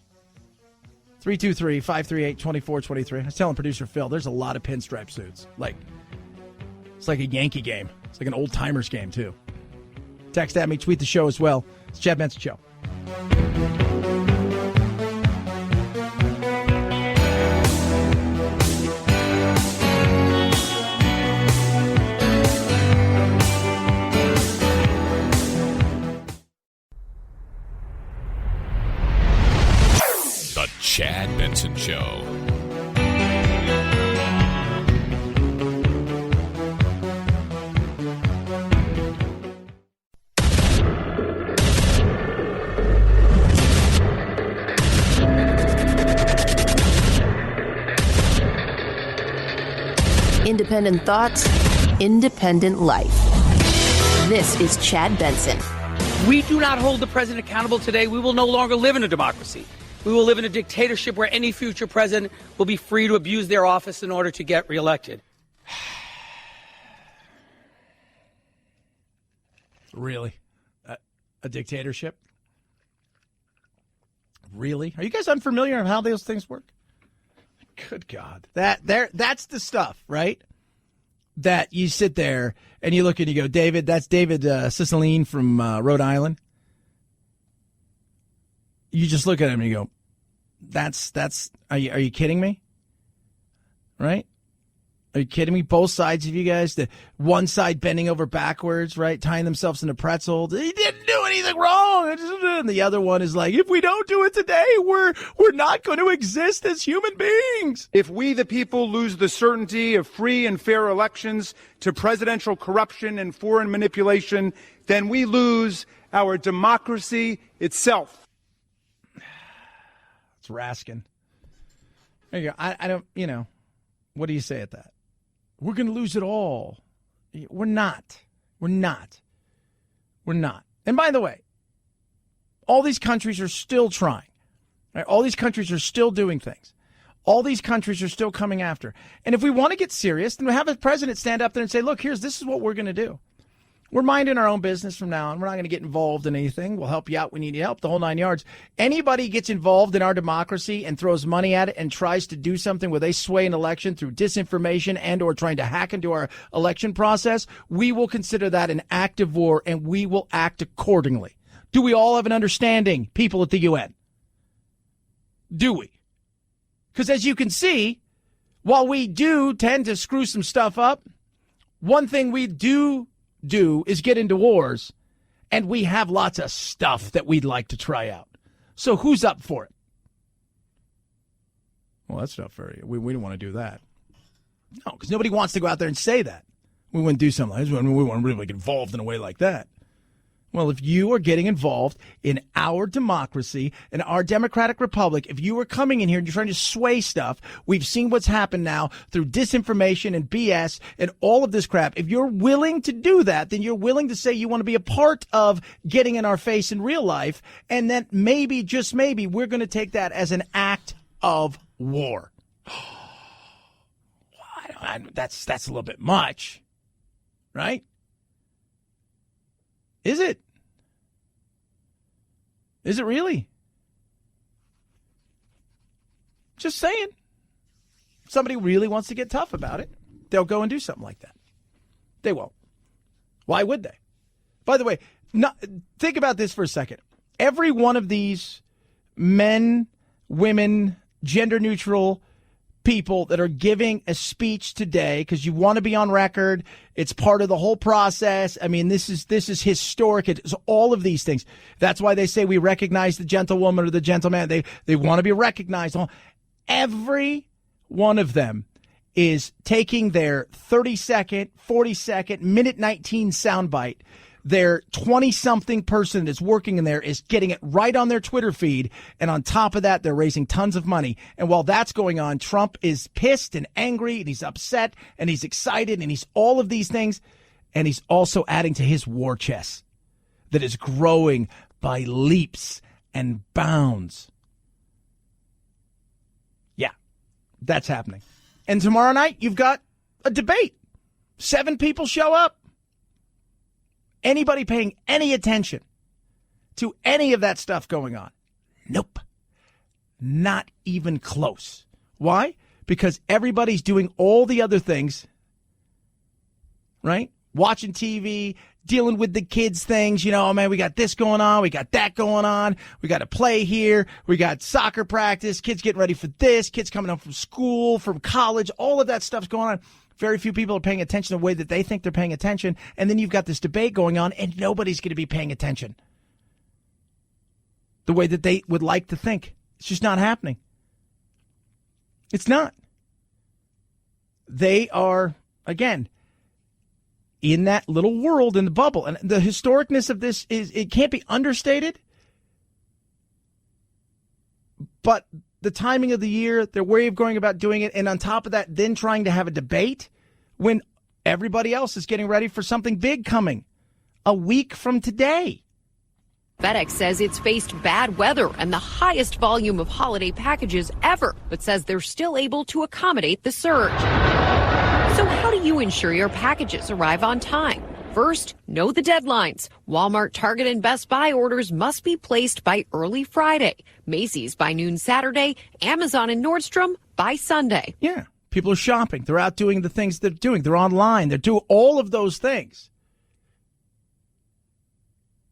323-538-2423. I was telling producer Phil, there's a lot of pinstripe suits. It's like a Yankee game. It's like an old-timers game, too. Text at me, tweet the show as well. It's Chad Benson Show. The Chad Benson Show. Independent thoughts, independent life. This is Chad Benson. We do not hold the president accountable today. We will no longer live in a democracy. We will live in a dictatorship where any future president will be free to abuse their office in order to get reelected. Really? A dictatorship? Really? Are you guys unfamiliar with how those things work? Good God. That's the stuff, right? That you sit there and you look and you go, David, that's David Cicilline from Rhode Island. You just look at him and you go, are you kidding me? Right? Are you kidding me? Both sides of you guys, the one side bending over backwards, right? Tying themselves in a pretzel. He didn't do anything wrong. And the other one is like, if we don't do it today, we're not going to exist as human beings. If we, the people, lose the certainty of free and fair elections to presidential corruption and foreign manipulation, then we lose our democracy itself. It's Raskin. There you go. I don't, what do you say at that? We're going to lose it all. We're not. We're not. And by the way, all these countries are still trying. Right? All these countries are still doing things. All these countries are still coming after. And if we want to get serious, then we have a president stand up there and say, look, this is what we're going to do. We're minding our own business from now on. We're not going to get involved in anything. We'll help you out. We need your help, the whole 9 yards. Anybody gets involved in our democracy and throws money at it and tries to do something where they sway an election through disinformation and or trying to hack into our election process, we will consider that an act of war and we will act accordingly. Do we all have an understanding, people at the UN? Do we? Because as you can see, while we do tend to screw some stuff up, one thing we do is get into wars, and we have lots of stuff that we'd like to try out. So who's up for it? Well, that's not fair. We don't want to do that. No, because nobody wants to go out there and say that. We wouldn't do something like this. We wouldn't really get involved in a way like that. Well, if you are getting involved in our democracy, in our democratic republic, if you are coming in here and you're trying to sway stuff, we've seen what's happened now through disinformation and BS and all of this crap. If you're willing to do that, then you're willing to say you want to be a part of getting in our face in real life, and then maybe, just maybe, we're going to take that as an act of war. That's a little bit much, right? Is it? Is it really? Just saying. If somebody really wants to get tough about it, they'll go and do something like that. They won't. Why would they? By the way, think about this for a second. Every one of these men, women, gender-neutral people that are giving a speech today, because you want to be on record, it's part of the whole process. I mean, this is historic. It's all of these things. That's why they say we recognize the gentlewoman or the gentleman. They want to be recognized. Every one of them is taking their 30-second, 40-second, minute 19 soundbite, their 20-something person that's working in there is getting it right on their Twitter feed, and on top of that, they're raising tons of money. And while that's going on, Trump is pissed and angry, and he's upset, and he's excited, and he's all of these things, and he's also adding to his war chest that is growing by leaps and bounds. Yeah, that's happening. And tomorrow night, you've got a debate. 7 people show up. Anybody paying any attention to any of that stuff going on? Nope. Not even close. Why? Because everybody's doing all the other things, right? Watching TV, dealing with the kids' things. Oh, man, we got this going on. We got that going on. We got to play here. We got soccer practice. Kids getting ready for this. Kids coming home from school, from college. All of that stuff's going on. Very few people are paying attention the way that they think they're paying attention. And then you've got this debate going on, and nobody's going to be paying attention the way that they would like to think. It's just not happening. It's not. They are, again, in that little world, in the bubble. And the historicness of this it can't be understated. But the timing of the year, their way of going about doing it, and on top of that, then trying to have a debate when everybody else is getting ready for something big coming a week from today. FedEx says it's faced bad weather and the highest volume of holiday packages ever, but says they're still able to accommodate the surge. So how do you ensure your packages arrive on time? First, know the deadlines. Walmart, Target, and Best Buy orders must be placed by early Friday. Macy's by noon Saturday. Amazon and Nordstrom by Sunday. Yeah, people are shopping. They're out doing the things they're doing. They're online. They're doing all of those things.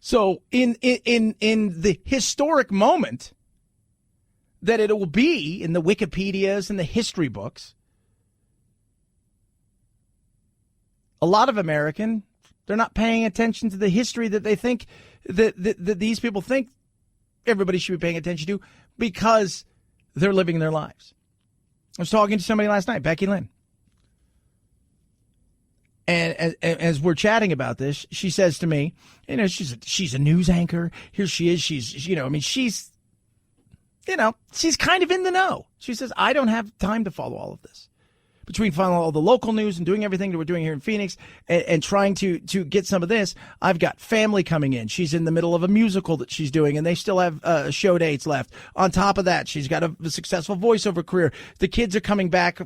So in the historic moment that it will be in the Wikipedias and the history books, a lot of American, they're not paying attention to the history that they think that these people think everybody should be paying attention to because they're living their lives. I was talking to somebody last night, Becky Lynn. And as we're chatting about this, she says to me, she's a news anchor. Here she is. She's kind of in the know. She says, I don't have time to follow all of this. Between following all the local news and doing everything that we're doing here in Phoenix and trying to get some of this, I've got family coming in. She's in the middle of a musical that she's doing, and they still have show dates left. On top of that, she's got a successful voiceover career. The kids are coming back,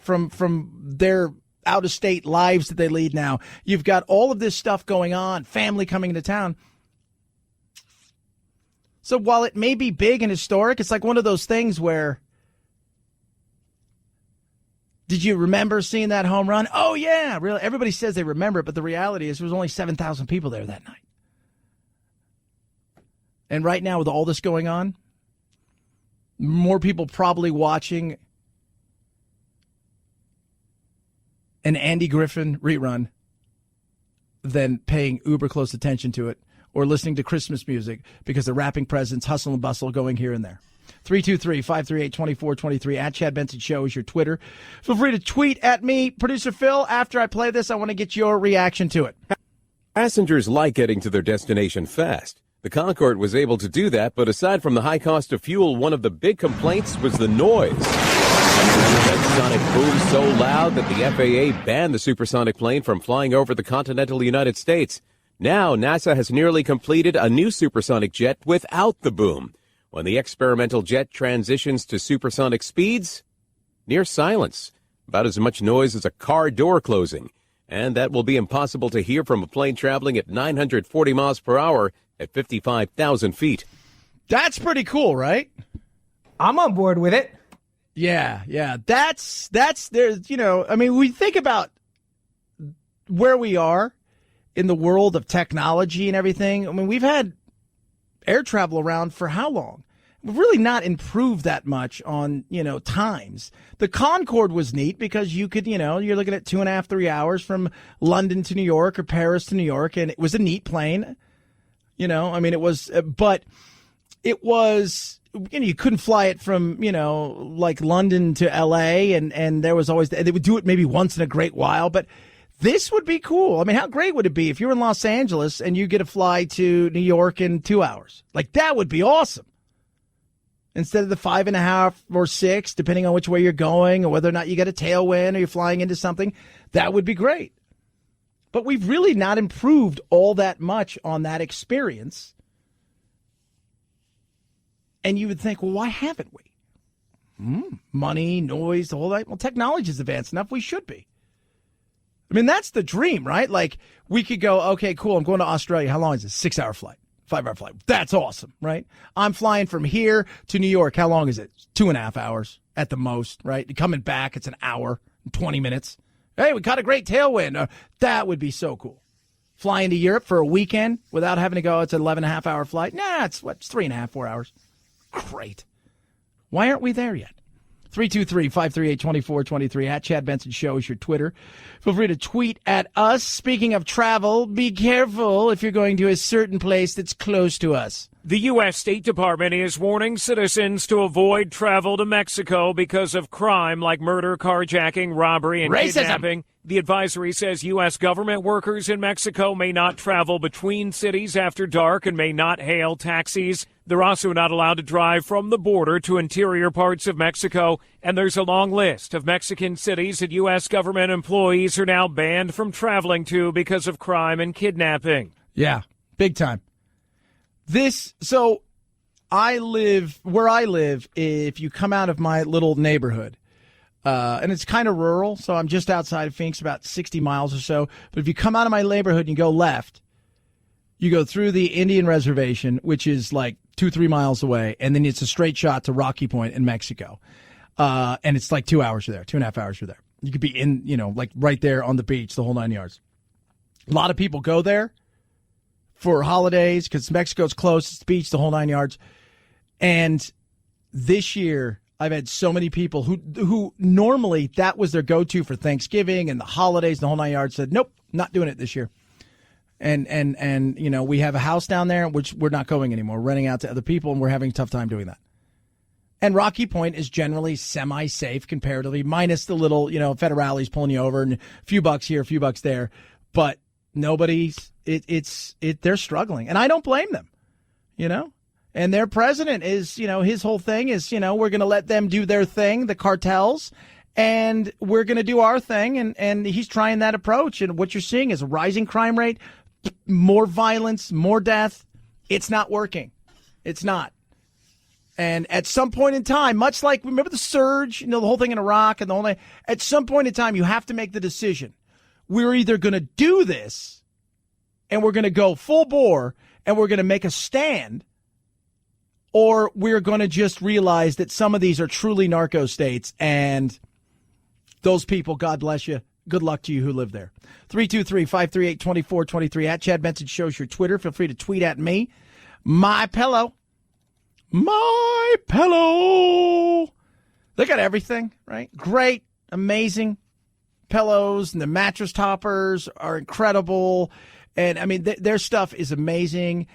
from their out-of-state lives that they lead now. You've got all of this stuff going on, family coming into town. So while it may be big and historic, it's like one of those things where, did you remember seeing that home run? Oh, yeah, really. Everybody says they remember it, but the reality is there was only 7,000 people there that night. And right now, with all this going on, more people probably watching an Andy Griffin rerun than paying uber close attention to it or listening to Christmas music because they're wrapping presents, hustle and bustle, going here and there. 323-538-2423 at Chad Benson Show is your Twitter. Feel free to tweet at me. Producer Phil, after I play this, I want to get your reaction to it. Passengers like getting to their destination fast. The Concorde was able to do that, but aside from the high cost of fuel, one of the big complaints was the noise. That sonic boom so loud that the FAA banned the supersonic plane from flying over the continental United States. Now, NASA has nearly completed a new supersonic jet without the boom. When the experimental jet transitions to supersonic speeds, near silence, about as much noise as a car door closing. And that will be impossible to hear from a plane traveling at 940 miles per hour at 55,000 feet. That's pretty cool, right? I'm on board with it. Yeah. That's there's, we think about where we are in the world of technology and everything. I mean, we've had air travel around for how long? We've really not improved that much on, times. The Concorde was neat because you could, you're looking at 2.5, 3 hours from London to New York or Paris to New York, and it was a neat plane. It was you couldn't fly it from, like London to L.A. and there was always, they would do it maybe once in a great while, but this would be cool. I mean, how great would it be if you were in Los Angeles and you get to fly to New York in 2 hours? Like, that would be awesome. Instead of the 5.5 or 6, depending on which way you're going or whether or not you get a tailwind or you're flying into something, that would be great. But we've really not improved all that much on that experience. And you would think, well, why haven't we? Money, noise, all that. Well, technology is advanced enough. We should be. I mean, that's the dream, right? Like, we could go, okay, cool, I'm going to Australia. How long is it? 6-hour flight, 5-hour flight. That's awesome, right? I'm flying from here to New York. How long is it? 2.5 hours at the most, right? Coming back, it's an hour and 20 minutes. Hey, we caught a great tailwind. That would be so cool. Flying to Europe for a weekend without having to go, it's an 11.5-hour flight. Nah, it's 3.5, 4 hours. Great. Why aren't we there yet? 323-538-2423 at Chad Benson Show is your Twitter. Feel free to tweet at us. Speaking of travel, be careful if you're going to a certain place that's close to us. The U.S. State Department is warning citizens to avoid travel to Mexico because of crime like murder, carjacking, robbery, and kidnapping. The advisory says U.S. government workers in Mexico may not travel between cities after dark and may not hail taxis. They're also not allowed to drive from the border to interior parts of Mexico. And there's a long list of Mexican cities that U.S. government employees are now banned from traveling to because of crime and kidnapping. Yeah, big time. So where I live, if you come out of my little neighborhood, and it's kind of rural, so I'm just outside of Phoenix, about 60 miles or so. But if you come out of my neighborhood and you go left, you go through the Indian Reservation, which is like 2-3 miles away, and then it's a straight shot to Rocky Point in Mexico. And it's like 2 hours you're there, 2.5 hours you're there. You could be in, like right there on the beach, the whole 9 yards. A lot of people go there for holidays because Mexico's close, it's the beach, the whole 9 yards. And this year, I've had so many people who normally that was their go-to for Thanksgiving and the holidays, the whole 9 yards, said, nope, not doing it this year. And we have a house down there, which we're not going anymore. We're renting out to other people, and we're having a tough time doing that. And Rocky Point is generally semi-safe comparatively, minus the little, federales pulling you over and a few bucks here, a few bucks there. But they're struggling. And I don't blame them, And their president is, his whole thing is, we're going to let them do their thing, the cartels, and we're going to do our thing. And he's trying that approach. And what you're seeing is a rising crime rate, more violence, more death. It's not working. It's not. And at some point in time, much like, remember the surge, the whole thing in Iraq and the whole thing, at some point in time, you have to make the decision. We're either going to do this and we're going to go full bore and we're going to make a stand, or we're going to just realize that some of these are truly narco states, and those people, God bless you. Good luck to you who live there. 323-538-2423 at Chad Benson Show's your Twitter. Feel free to tweet at me. My Pillow. They got everything, right? Great, amazing pillows, and the mattress toppers are incredible. And, I mean, their stuff is amazing.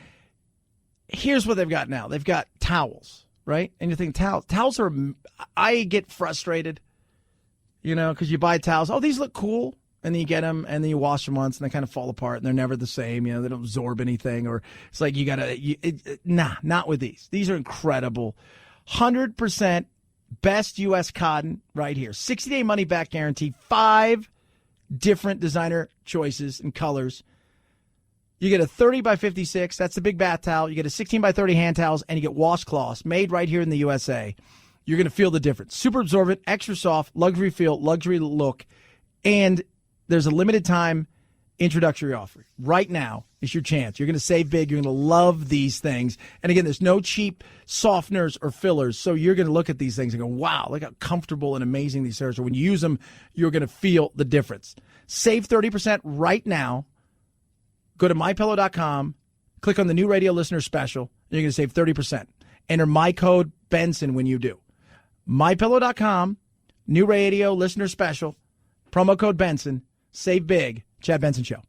Here's what they've got now. They've got towels, right? And you think towels are, I get frustrated, because you buy towels. Oh, these look cool. And then you get them, and then you wash them once, and they kind of fall apart, and they're never the same. They don't absorb anything, or it's like not with these. These are incredible. 100% best U.S. cotton right here. 60-day money-back guarantee. 5 different designer choices and colors. You get a 30 by 56. That's the big bath towel. You get a 16 by 30 hand towels, and you get washcloths made right here in the USA. You're going to feel the difference. Super absorbent, extra soft, luxury feel, luxury look, and there's a limited time introductory offer. Right now is your chance. You're going to save big. You're going to love these things. And again, there's no cheap softeners or fillers. So you're going to look at these things and go, wow, look how comfortable and amazing these are. So when you use them, you're going to feel the difference. Save 30% right now. Go to mypillow.com, click on the new radio listener special, and you're going to save 30%. Enter my code Benson when you do. mypillow.com, new radio listener special, promo code Benson. Save big. Chad Benson Show.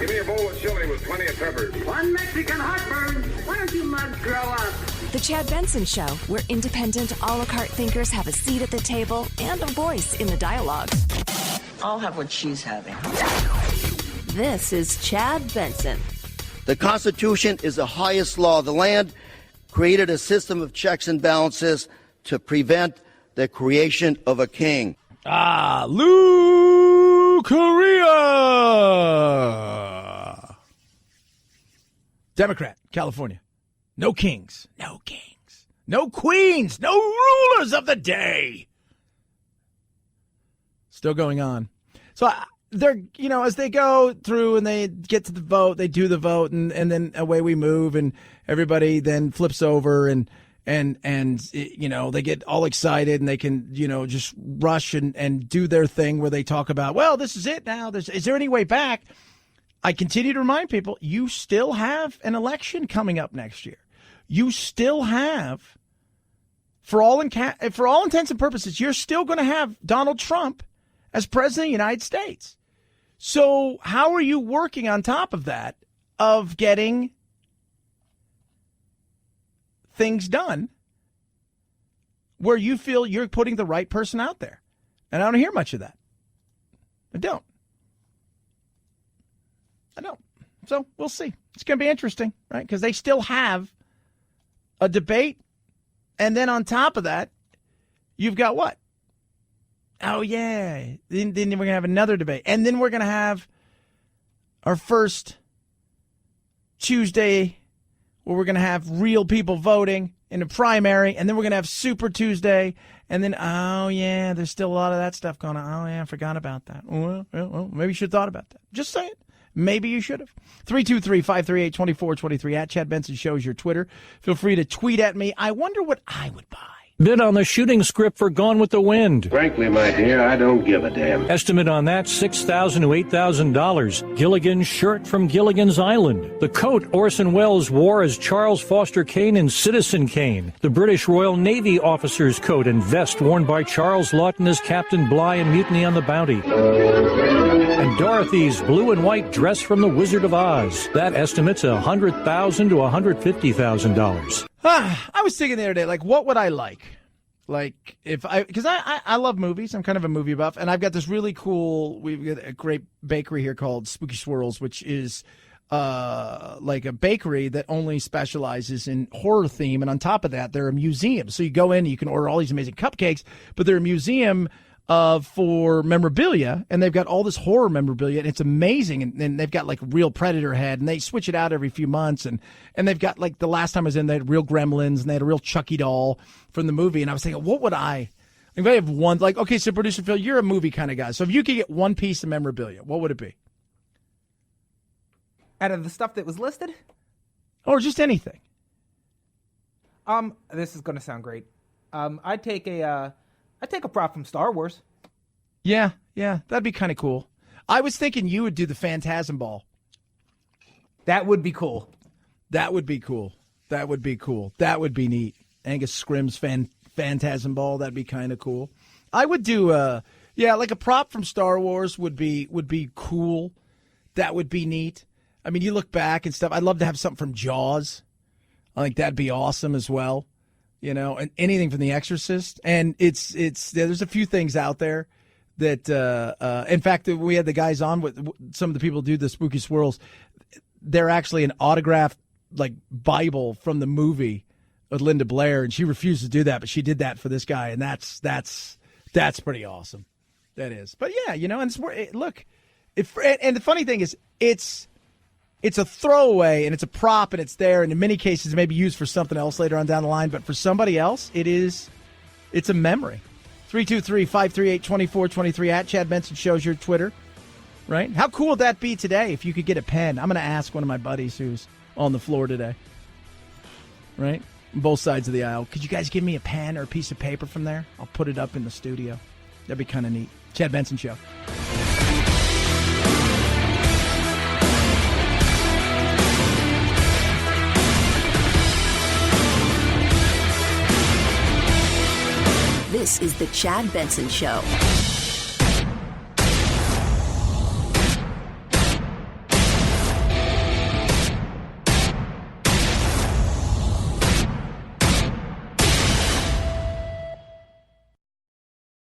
Give me a bowl of chili with plenty of peppers. One Mexican heartburn. Why don't you mugs grow up? The Chad Benson Show, where independent, a la carte thinkers have a seat at the table and a voice in the dialogue. I'll have what she's having. This is Chad Benson. The Constitution is the highest law of the land, created a system of checks and balances to prevent the creation of a king. Lou Correa, Democrat, California. No kings, no kings, no queens, no rulers of the day. Still going on. So they're, as they go through and they get to the vote, they do the vote, and then away we move, and everybody then flips over and they get all excited and they can, just rush and do their thing where they talk about, well, this is it now. Is there any way back? I continue to remind people, you still have an election coming up next year. You still have, for all intents and purposes, you're still going to have Donald Trump as president of the United States. So how are you working on top of that, of getting things done where you feel you're putting the right person out there? And I don't hear much of that. I don't. So we'll see. It's going to be interesting, right? Because they still have a debate. And then on top of that, you've got what? Oh, yeah. Then we're going to have another debate. And then we're going to have our first Tuesday where we're going to have real people voting in a primary. And then we're going to have Super Tuesday. And then, oh, yeah, there's still a lot of that stuff going on. Oh, yeah, I forgot about that. Well, maybe you should have thought about that. Just saying. Maybe you should have. 323-538-2423 at Chad Benson Show is your Twitter. Feel free to tweet at me. I wonder what I would buy. Bid on the shooting script for Gone with the Wind. Frankly, my dear, I don't give a damn. Estimate on that, $6,000 to $8,000. Gilligan's shirt from Gilligan's Island. The coat Orson Welles wore as Charles Foster Kane in Citizen Kane. The British Royal Navy officer's coat and vest worn by Charles Lawton as Captain Bligh in Mutiny on the Bounty. And Dorothy's blue and white dress from The Wizard of Oz. That estimate's $100,000 to $150,000. I was thinking the other day, what would I like? Because I love movies. I'm kind of a movie buff. And I've got this really cool, we've got a great bakery here called Spooky Swirls, which is like a bakery that only specializes in horror theme. And on top of that, they're a museum. So you go in, you can order all these amazing cupcakes, but they're a museum for memorabilia, and they've got all this horror memorabilia, and it's amazing. And they've got real Predator head, and they switch it out every few months. And they've got the last time I was in, they had real Gremlins, and they had a real Chucky doll from the movie. And I was thinking, what would if I have one, okay, so producer Phil, you're a movie kind of guy. So if you could get one piece of memorabilia, what would it be? Out of the stuff that was listed? Or just anything. This is going to sound great. I'd take a prop from Star Wars. Yeah, that'd be kind of cool. I was thinking you would do the Phantasm Ball. That would be cool. That would be neat. Angus Scrimm's Phantasm Ball. That'd be kind of cool. I would do a prop from Star Wars would be cool. That would be neat. I mean, you look back and stuff. I'd love to have something from Jaws. I think that'd be awesome as well. And anything from The Exorcist. And it's there's a few things out there that, in fact, we had the guys on with some of the people who do the Spooky Swirls. They're actually an autographed Bible from the movie with Linda Blair, and she refused to do that, but she did that for this guy, and that's pretty awesome. That is. But yeah, and and the funny thing is, it's a throwaway, and it's a prop, and it's there, and in many cases it may be used for something else later on down the line, but for somebody else, it's a memory. 323-538-2423 at Chad Benson Show's your Twitter, right? How cool would that be today if you could get a pen? I'm going to ask one of my buddies who's on the floor today, right? On both sides of the aisle. Could you guys give me a pen or a piece of paper from there? I'll put it up in the studio. That'd be kind of neat. Chad Benson Show. This is the Chad Benson Show.